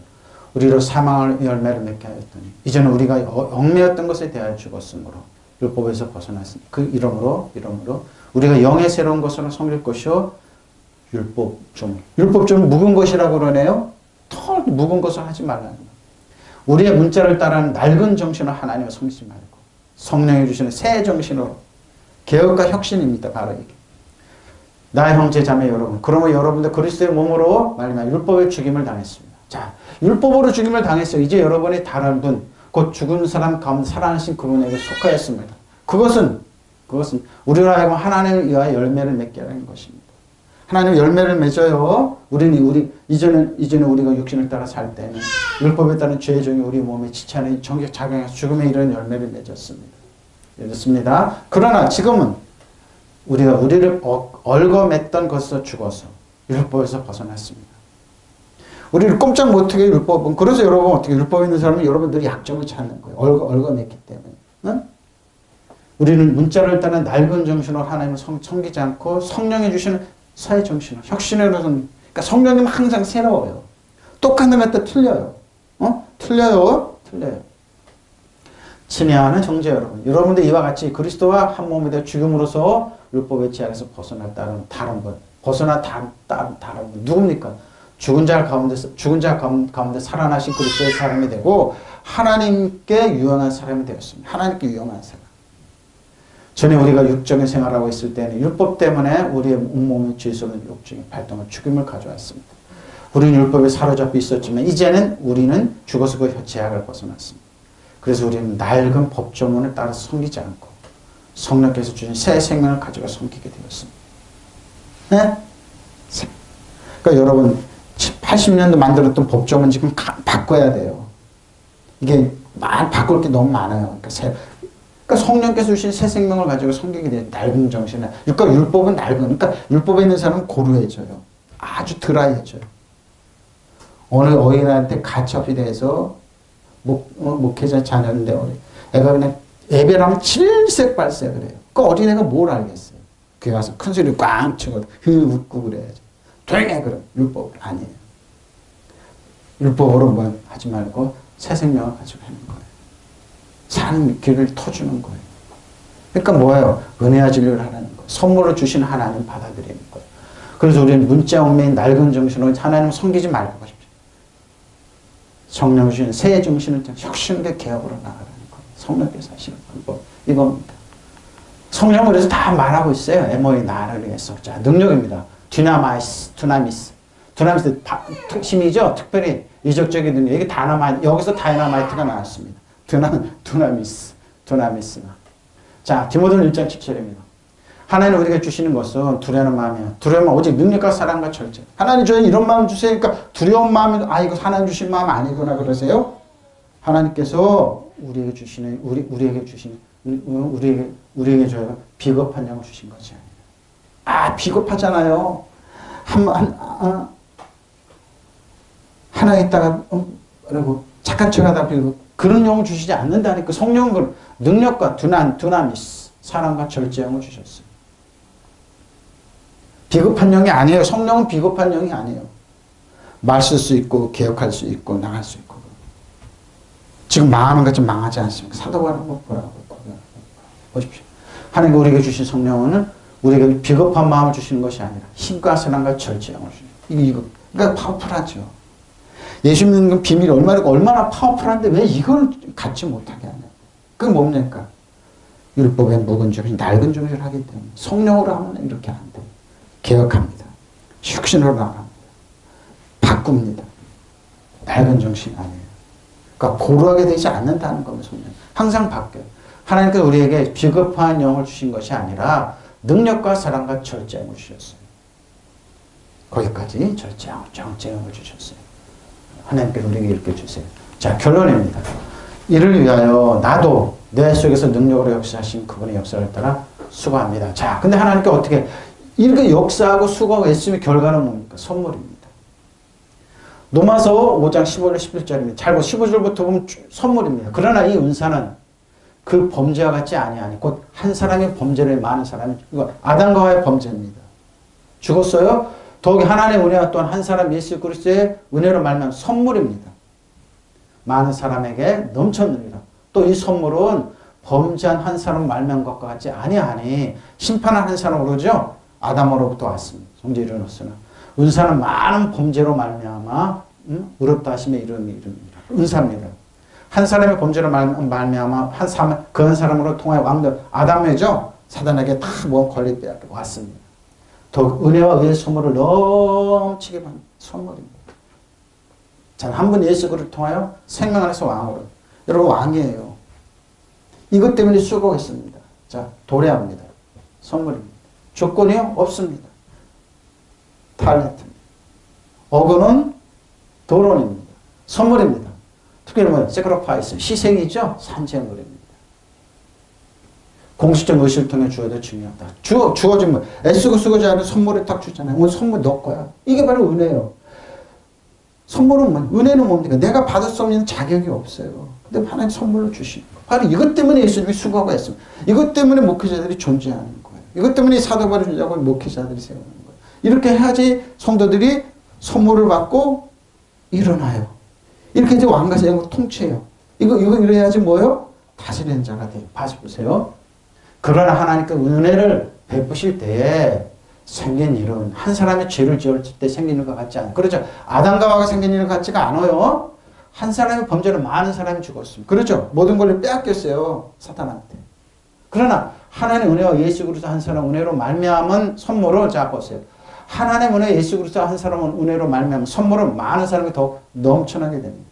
우리로 사망을 열매를 맺게 하였더니 이제는 우리가 얽매였던 것에 대하여 죽었으므로 율법에서 벗어났으니 그 이러므로 우리가 영의 새로운 것으로 섬길 것이요 율법종. 율법종은 묵은 것이라고 그러네요. 더 묵은 것을 하지 말라는 거예요. 우리의 문자를 따르는 낡은 정신으로 하나님을 섬기지 말고 성령이 주시는 새 정신으로 개혁과 혁신입니다. 바로 이게. 나의 형제 자매 여러분. 그러면 여러분들 그리스도의 몸으로 말미암아 율법의 죽임을 당했습니다. 자, 율법으로 죽임을 당했어요. 이제 여러분이 다른 분, 곧 죽은 사람 가운데 살아나신 그분에게 속하였습니다. 그것은 우리로 하여금 하나님을 위하여 열매를 맺게 하는 것입니다. 하나님 열매를 맺어요. 이전에 우리가 육신을 따라 살 때는 율법에 따른 죄의 종이 우리 몸에 지체하는 정격 작용해서 죽음에 이르는 열매를 맺었습니다. 그러나 지금은 우리를 얽어맸던 것에서 죽어서 율법에서 벗어났습니다. 우리를 꼼짝 못하게 율법은 그래서 여러분 어떻게 율법 있는 사람은 여러분들이 약점을 찾는 거예요. 얽어맸기 때문에. 응? 우리는 문자를 따는 낡은 정신으로 하나님을 섬기지 않고 성령이 주시는 새 정신으로 혁신으로서 그러니까 성령님은 항상 새로워요. 똑같은 것도 틀려요. 틀려요. 친애하는 형제 여러분. 여러분들 이와 같이 그리스도와 한 몸이 되어 죽음으로써 율법의 제한에서 벗어났다는 다른 분. 다른 분. 누굽니까? 죽은 자 가운데 살아나신 그리스도의 사람이 되고 하나님께 유용한 사람이 되었습니다. 하나님께 유용한 사람. 전에 우리가 육적인 생활하고 있을 때는 율법 때문에 우리의 온몸의 죄스러운 육적인 발동을 죽임을 가져왔습니다. 우리는 율법에 사로잡혀 있었지만 이제는 우리는 죽어서 그 제약을 벗어났습니다. 그래서 우리는 낡은 법조문을 따라서 섬기지 않고 성령께서 주신 새 생명을 가지고 섬기게 되었습니다. 네? 그러니까 여러분 80년도 만들었던 법조문 지금 바꿔야 돼요. 이게 바꿀 게 너무 많아요. 그러니까 성령께서 주신 새 생명을 가지고 섬기게 돼요. 낡은 정신을. 그러니까 율법은 그러니까 율법에 있는 사람은 고루해져요. 아주 드라이해져요. 어느 어린아이한테 가첩이 돼서 목회자 자녀인데 애가 그냥 예배를 하면 칠색발색을 해요. 그 어린애가 뭘 알겠어요. 그게 가서 큰 소리 꽝 치고 웃고 그래야죠. 되게 그럼 율법 아니에요. 율법으로 뭐 하지 말고 새 생명을 가지고 하는 거예요. 사는 길을 터주는 거예요. 그러니까 뭐예요? 은혜와 진리를 하라는 거예요. 선물을 주신 하나님 받아들이는 거예요. 그래서 우리는 문자 얽매인 낡은 정신으로 하나님을 섬기지 말고 싶죠. 성령 주시는 새 정신을 혁신의 개혁으로 나가라는 거예요. 성령께서 하시는 방법 이겁니다. 성령은 그래서 다 말하고 있어요. MOE 나를 위해서. 자, 능력입니다. 두나미스, 핵심이죠. 특별히 이적적인 능력. 이게 여기서 다이나마이트가 나왔습니다. 두나미스. 자, 디모데는 1장 7절입니다. 하나님 우리에게 주시는 것은 두려운 마음이야. 두려운 마음, 오직 능력과 사랑과 절제. 하나님 저희 이런 마음 주세요. 그러니까 두려운 마음이, 이거 하나님 주신 마음 아니구나 그러세요? 하나님께서 우리에게 주시는, 우리에게 저희가 비겁한 영을 주신 것이 아니에요. 비겁하잖아요. 하나 있다가, 그리고 착한 척 하다 비겁. 그런 영을 주시지 않는다니까. 성령은 능력과 두나미스, 사랑과 절제 영을 주셨어요. 비겁한 영이 아니에요. 성령은 비겁한 영이 아니에요. 말 쓸 수 있고, 개혁할 수 있고, 나갈 수 있고. 지금 망하는 것 좀 망하지 않습니까? 사도가 한번 보십시오. 하나님이 우리에게 주신 성령은 우리에게 비겁한 마음을 주시는 것이 아니라 힘과 사랑과 절제형을 주시는 이거. 그러니까 파워풀하죠. 예수 믿는 건 비밀이 얼마나 파워풀한데 왜 이걸 갖지 못하게 하냐. 그게 뭡니까? 율법의 묵은 종이 낡은 종이를 하기 때문에 성령으로 하면 이렇게 안 돼요. 개혁합니다. 혁신으로 나갑니다. 바꿉니다. 낡은 정신이 아니에요. 그러니까 고루하게 되지 않는다는 겁니다. 성령. 항상 바뀌어요. 하나님께서 우리에게 비겁한 영을 주신 것이 아니라 능력과 사랑과 절제형을 주셨어요. 거기까지 절제형, 정제형을 주셨어요. 하나님께서 우리에게 이렇게 주세요. 자, 결론입니다. 이를 위하여 나도 내 속에서 능력으로 역사하신 그분의 역사를 따라 수고합니다. 자, 근데 하나님께 어떻게 이렇게 역사하고 수고하고 애쓰면 결과는 뭡니까? 선물입니다. 로마서 5장 15절 11절입니다. 잘 보고 15절부터 보면 선물입니다. 그러나 이 은사는 그 범죄와 같지 아니하니 곧 한 사람의 범죄를 많은 사람이 이거 아담과 하와의 범죄입니다. 죽었어요. 더욱이 하나님의 은혜와 또한 한 사람 예수 그리스도의 은혜로 말미암아 선물입니다. 많은 사람에게 넘쳤느니라. 또 이 선물은 범죄한 한 사람 말미암은 것과 같지 아니하니 심판한 한 사람으로죠. 아담으로부터 왔습니다. 성경에 이르렀으나 은사는 많은 범죄로 말미암아 의롭다 하심에 이름이라. 은사입니다. 한 사람의 범죄로 말미암아 그 한 사람으로 통하여 왕들 아담이죠. 사단에게 다 모은 권리 빼앗겨 왔습니다. 더욱 은혜와 의의 선물을 넘치게 받는 선물입니다. 자, 한 분 예수 그리스도를 통하여 생명 안에서 왕으로. 여러분 왕이에요. 이것 때문에 수고했습니다. 자, 도래합니다. 선물입니다. 조건이요? 없습니다. 탤런트입니다. 어근은 도론입니다. 선물입니다. 특별히 뭐예요? 세크리파이스, 희생이죠? 산재물입니다. 공식적 의식을 통해 주어도 중요하다. 주어진 뭐 애쓰고 쓰고자 하는 선물을 딱 주잖아요. 오늘 선물 너 거야. 이게 바로 은혜예요. 선물은 뭐, 은혜는 뭡니까? 내가 받을 수 없는 자격이 없어요. 근데 하나님 선물로 주시는 거예요. 바로 이것 때문에 예수님이 수고하고 했습니다. 이것 때문에 목회자들이 존재하는 거예요. 이것 때문에 사도바를 존재하고 목회자들이 세우는 거예요. 이렇게 해야지 성도들이 선물을 받고 일어나요. 이렇게 이제 왕과 영을 통치해요. 이거 이래야지 뭐예요? 다스리는 자가 돼요. 보세요. 그러나 하나님께 은혜를 베푸실 때에 생긴 일은 한 사람의 죄를 지을 때 생긴 일과 같지 않아요. 그렇죠. 아담과 하와가 생긴 일 같지가 않아요. 한 사람의 범죄로 많은 사람이 죽었습니다. 그렇죠. 모든 걸 빼앗겼어요. 사탄한테. 그러나 하나님의 은혜와 예수 그리스도 한 사람 은혜로 말미암은 선물을 자 보세요. 하나님의 은혜 예수 그리스도 한 사람은 은혜로 말미암은 선물은 많은 사람이 더 넘쳐나게 됩니다.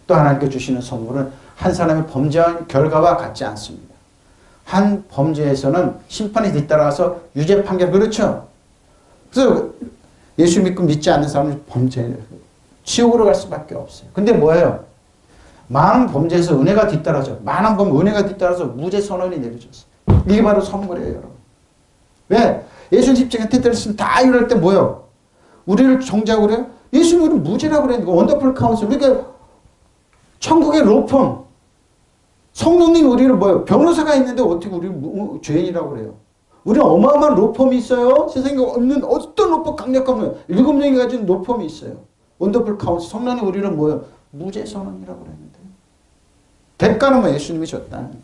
또 하나님께 주시는 선물은 한 사람의 범죄한 결과와 같지 않습니다. 한 범죄에서는 심판이 뒤따라서 유죄 판결 그렇죠. 그래서 예수 믿고 믿지 않는 사람은 범죄 지옥으로 갈 수밖에 없어요. 근데 뭐예요? 많은 범죄에서 은혜가 뒤따라져. 많은 범죄 은혜가 뒤따라서 무죄 선언이 내려졌어요. 이게 바로 선물이에요, 여러분. 왜? 예수 십자가 태태를 다 이럴 때 뭐예요? 우리를 정죄하고 그래요? 예수님은 우리를 무죄라고 그랬는데 원더풀 카운슬. 그러니까 천국의 로펌. 성령님 우리를 뭐예요? 변호사가 있는데 어떻게 우리를 죄인이라고 그래요? 우리는 어마어마한 로펌이 있어요. 세상에 없는 어떤 로펌 강력한 거예요. 7명이 가진 로펌이 있어요. 원더풀 카운슬. 성령님 우리를 뭐예요? 무죄 선언이라고 그랬는데. 대가는 뭐 예수님이 줬다는데.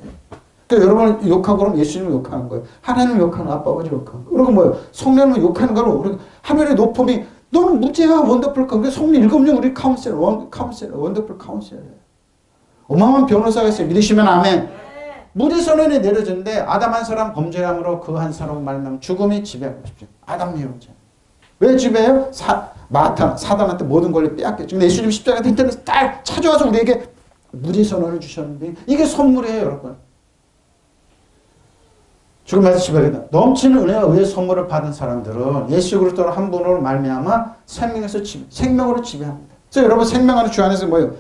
그러니까 여러분을 욕하고 그러면 예수님을 욕하는 거예요. 하나님을 욕하는 아빠 아버지 욕하는 거예요. 그리고 뭐예요? 성령님을 욕하는 거는 우리 하늘의 로펌이 너는 무죄야. 원더풀 카운셀러. 성리 7명 우리 카운셀러. 원더풀 카운셀러. 어마어마한 변호사가 있어요. 믿으시면 아멘. 무죄 선언이 내려졌는데 아담 한 사람 범죄함으로 그 한 사람 말면 죽음이 지배하고 싶죠. 아담 예언자. 왜 지배해요? 사단한테 모든 권리 빼앗겼죠. 근데 예수님 십자가에서 인터넷 딱 찾아와서 우리에게 무죄 선언을 주셨는데 이게 선물이에요, 여러분. 죽음에서 지배하겠다. 넘치는 은혜와 의의 선물을 받은 사람들은 예수 그리스도 한 분으로 말미암아 생명으로 지배합니다. 그래서 여러분 생명 안에 주 안에서 뭐예요?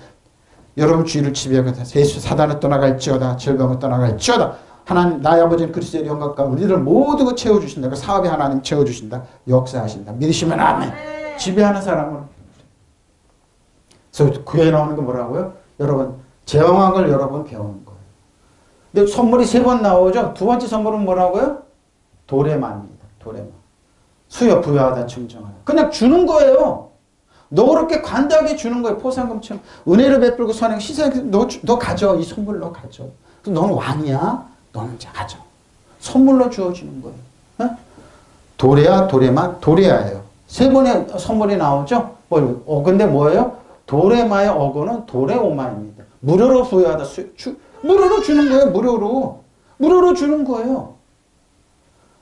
여러분 주의를 지배하겠다. 예수 사단을 떠나갈지어다. 질병을 떠나갈지어다. 하나님 나의 아버지는 그리스도의 영광과 우리를 모두 그 채워주신다. 그 사업에 하나님 채워주신다. 역사하신다. 믿으시면 아멘. 지배하는 사람으로. 그래서 교회에 나오는 거 뭐라고요? 여러분 제왕학을 여러 번 배우는 거예요. 근데 선물이 3번 나오죠. 두 번째 선물은 뭐라고요? 도레마입니다. 도레마. 수여 부여하다 증정하다. 그냥 주는 거예요. 너그럽게 관대하게 주는 거예요. 포상금처럼. 은혜를 베풀고 선행 희생. 너 가져. 이 선물 너 가져. 너는 왕이야. 너는 이제 가져. 선물로 주어지는 거예요. 어? 도레아, 도레마, 도레아예요. 3번의 선물이 나오죠. 근데 뭐예요? 도레마의 어거는 도레오마입니다. 무료로 부여하다. 무료로 주는 거예요. 무료로 주는 거예요.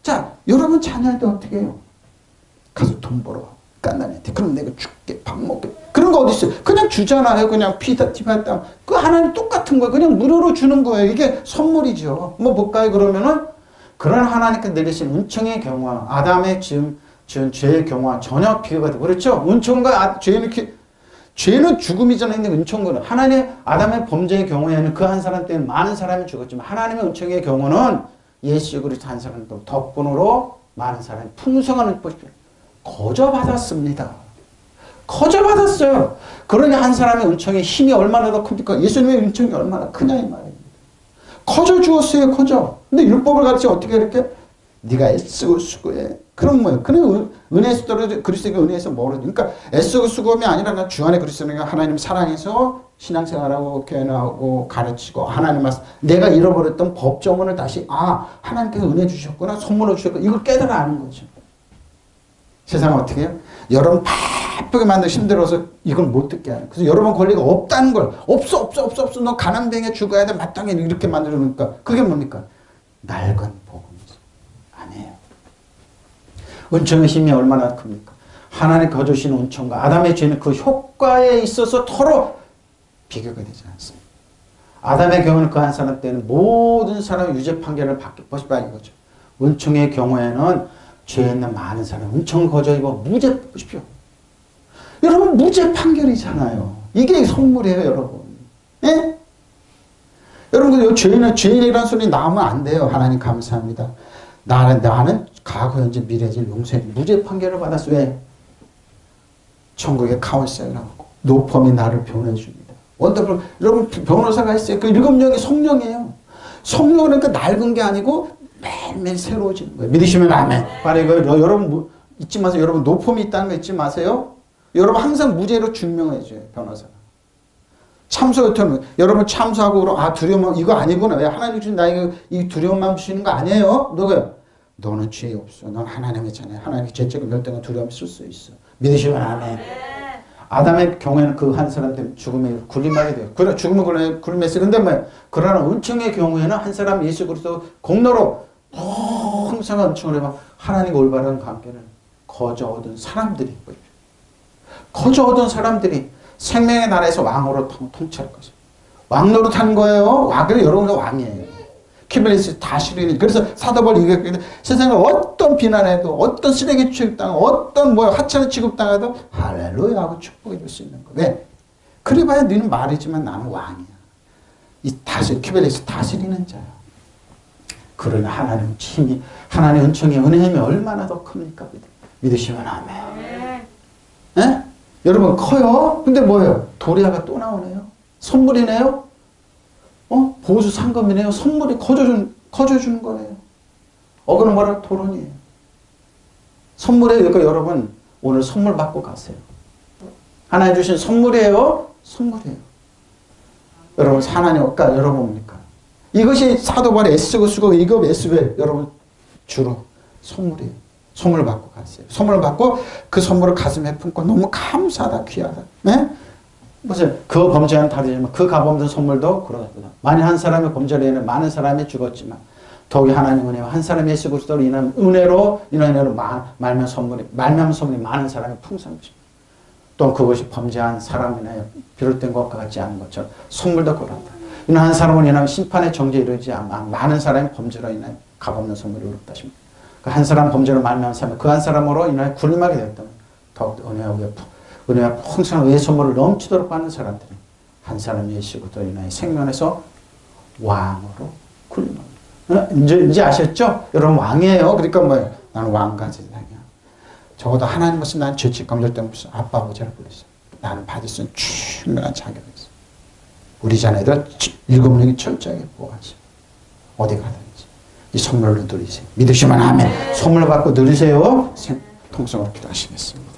자, 여러분 자녀할 때 어떻게 해요? 가서 돈 벌어. 깐난이한테. 그럼 내가 줄게. 밥 먹게. 그런 거 어디 있어요? 그냥 주잖아요. 그냥 피다 티바땀. 그 하나님 똑같은 거예요. 그냥 무료로 주는 거예요. 이게 선물이죠. 뭐 볼까요? 그러면은 그런 하나님께 내리신 은총의 경우와 아담의 지은 죄의 경우와 전혀 비교가 되고 그렇죠? 은총과 죄는 죽음이잖아요. 근데 은총은 하나님의 아담의 범죄의 경우에는 그 한 사람 때문에 많은 사람이 죽었지만 하나님의 은총의 경우는 예수 그리스도 한 사람도 덕분으로 많은 사람이 풍성한 은총을 거저받았습니다. 거저받았어요. 그러니 한 사람의 은총의 힘이 얼마나 더 큽니까? 예수님의 은총이 얼마나 크냐 이 말입니다. 거저 주었어요. 거저. 근데 율법을 가르쳐 어떻게 이렇게 네가 애쓰고 수고해. 그럼 뭐예요? 그냥 은혜에서 떨어져 그리스도의 은혜에서 멀어져. 그러니까 애쓰고 수고함이 아니라 나 주 안에 그리스도가 하나님 사랑해서 신앙생활하고 교회나오고 가르치고 하나님 말씀 내가 잃어버렸던 법정문을 다시 하나님께서 은혜 주셨구나 선물을 주셨구나 이걸 깨달아 아는 거죠. 세상은 어떻게 해요? 여러분 바쁘게 만들고 힘들어서 이걸 못 듣게 하는. 그래서 여러분 권리가 없다는 걸 없어. 너 가난뱅이에 죽어야 돼. 마땅히 이렇게 만들어 놓으니까 그게 뭡니까? 낡은 복음이죠. 아니에요. 은총의 힘이 얼마나 큽니까? 하나님 거주신 은총과 아담의 죄는 그 효과에 있어서 서로 비교가 되지 않습니다. 아담의 경우는 그 한 사람 때는 모든 사람의 유죄 판결을 받게 보시라 이거죠. 은총의 경우에는 죄 있는 많은 사람 은총 거저 입어 무죄 보십시오. 여러분 무죄 판결이잖아요. 이게 선물이에요, 여러분. 예? 여러분 죄인이라는 소리 나오면 안 돼요. 하나님 감사합니다. 나는 과거 현재 미래질 용서해 무죄 판결을 받았어. 왜? 천국의 카운셀러하고 노펌이 나를 변호해 줍니다. 원더풀 여러분 변호사가 있어요. 그 7명이 성령이에요. 성령은 그러니까 낡은 게 아니고 매일매일 새로워지는 거예요. 믿으시면 아멘. 바로 이거 여러분 잊지 마세요. 여러분 노펌이 있다는 거 잊지 마세요. 여러분 항상 무죄로 증명해 줘요. 변호사가. 참소요토는 여러분 참소하고 그럼 두려움 이거 아니구나. 왜 하나님 주신 나에게 이 두려움만 주시는 거 아니에요? 누구요? 너는 죄 없어. 넌 하나님의 자녀야. 하나님의 죄책을 열등한 두려움이 쓸 수 있어. 믿으시면 아멘. 아담의 경우에는 그 한 사람 때문에 죽음에 굴림하게 돼요. 그래 죽음을 굴림했어요. 근데 뭐예요? 그러나 은총의 경우에는 한 사람 예수 그리스도 공로로 풍성한 은총을 해봐 하나님과 올바른 관계를 거저 얻은 사람들이 거저 얻은 사람들이 생명의 나라에서 왕으로 통치할 것입니다. 왕노릇 하는 거예요. 왕은 여러분의 왕이에요. 키벨리스 다시르니 그래서 사도벌 이게 세상에 어떤 비난해도 어떤 쓰레기 취급당하고 어떤 하찮은 취급당해도 할렐루야 하고 축복해 줄 수 있는 거. 왜? 그래봐야 너는 말이지만 나는 왕이야. 이 키벨리스 다스리는 자야. 그러나 하나님 힘이 하나님의 은총의 은혜임이 얼마나 더 큽니까? 믿으시면 아멘. 네? 여러분 커요. 근데 뭐예요? 도리아가 또 나오네요. 선물이네요. 보수 상금이네요. 선물이 거저주는 거예요. 어그는 뭐라? 토론이에요. 선물이에요. 그러니까 여러분 오늘 선물 받고 가세요. 하나님 주신 선물이에요. 선물이에요. 여러분 하나님 어까 여러분 뭡니까? 이것이 사도발의 애쓰고 수고 이거 애쓰고 여러분 주로 선물이에요. 선물 받고 가세요. 선물 받고 그 선물을 가슴에 품고 너무 감사하다, 귀하다. 네? 무슨 그 범죄와는 다르지만 그 가범된 선물도 그러하다. 만일 한 사람의 범죄로 인해 많은 사람이 죽었지만 더욱이 하나님 은혜와 한 사람의 예수 그리스도로 인한 은혜로 말면 선물이 많은 사람이 풍성해집니다. 또 그것이 범죄한 사람으로 인하여 비롯된 것과 같지 않은 것처럼 선물도 그렇다. 이는 한 사람으로 인하여 심판의 정죄에 이르지 않아 많은 사람이 범죄로 인하여 값없는 선물이 이룩다 하십니다. 그 한 사람 범죄로 말미암은 사람 그 한 사람으로 인하여 군림하게 되었다면 더욱 은혜와 풍성한 의의 선물을 넘치도록 받는 사람들이 한 사람의 예수로 인하여 생명에서 왕으로 군림합니다. 이제 아셨죠? 여러분 왕이에요. 그러니까 뭐예요? 나는 왕같은 세상이야. 적어도 하나님 것은 난 죄책 감정 때문에 아빠 아버지를 부르세요. 나는 받을 수 있는 충분한 자격이 있어. 우리 자녀들 7명이 철저하게 보호하시고 어디 가든지 이 선물을 누리세요. 믿으시면 아멘. 선물 받고 누리세요. 통성으로 기도하시겠습니다.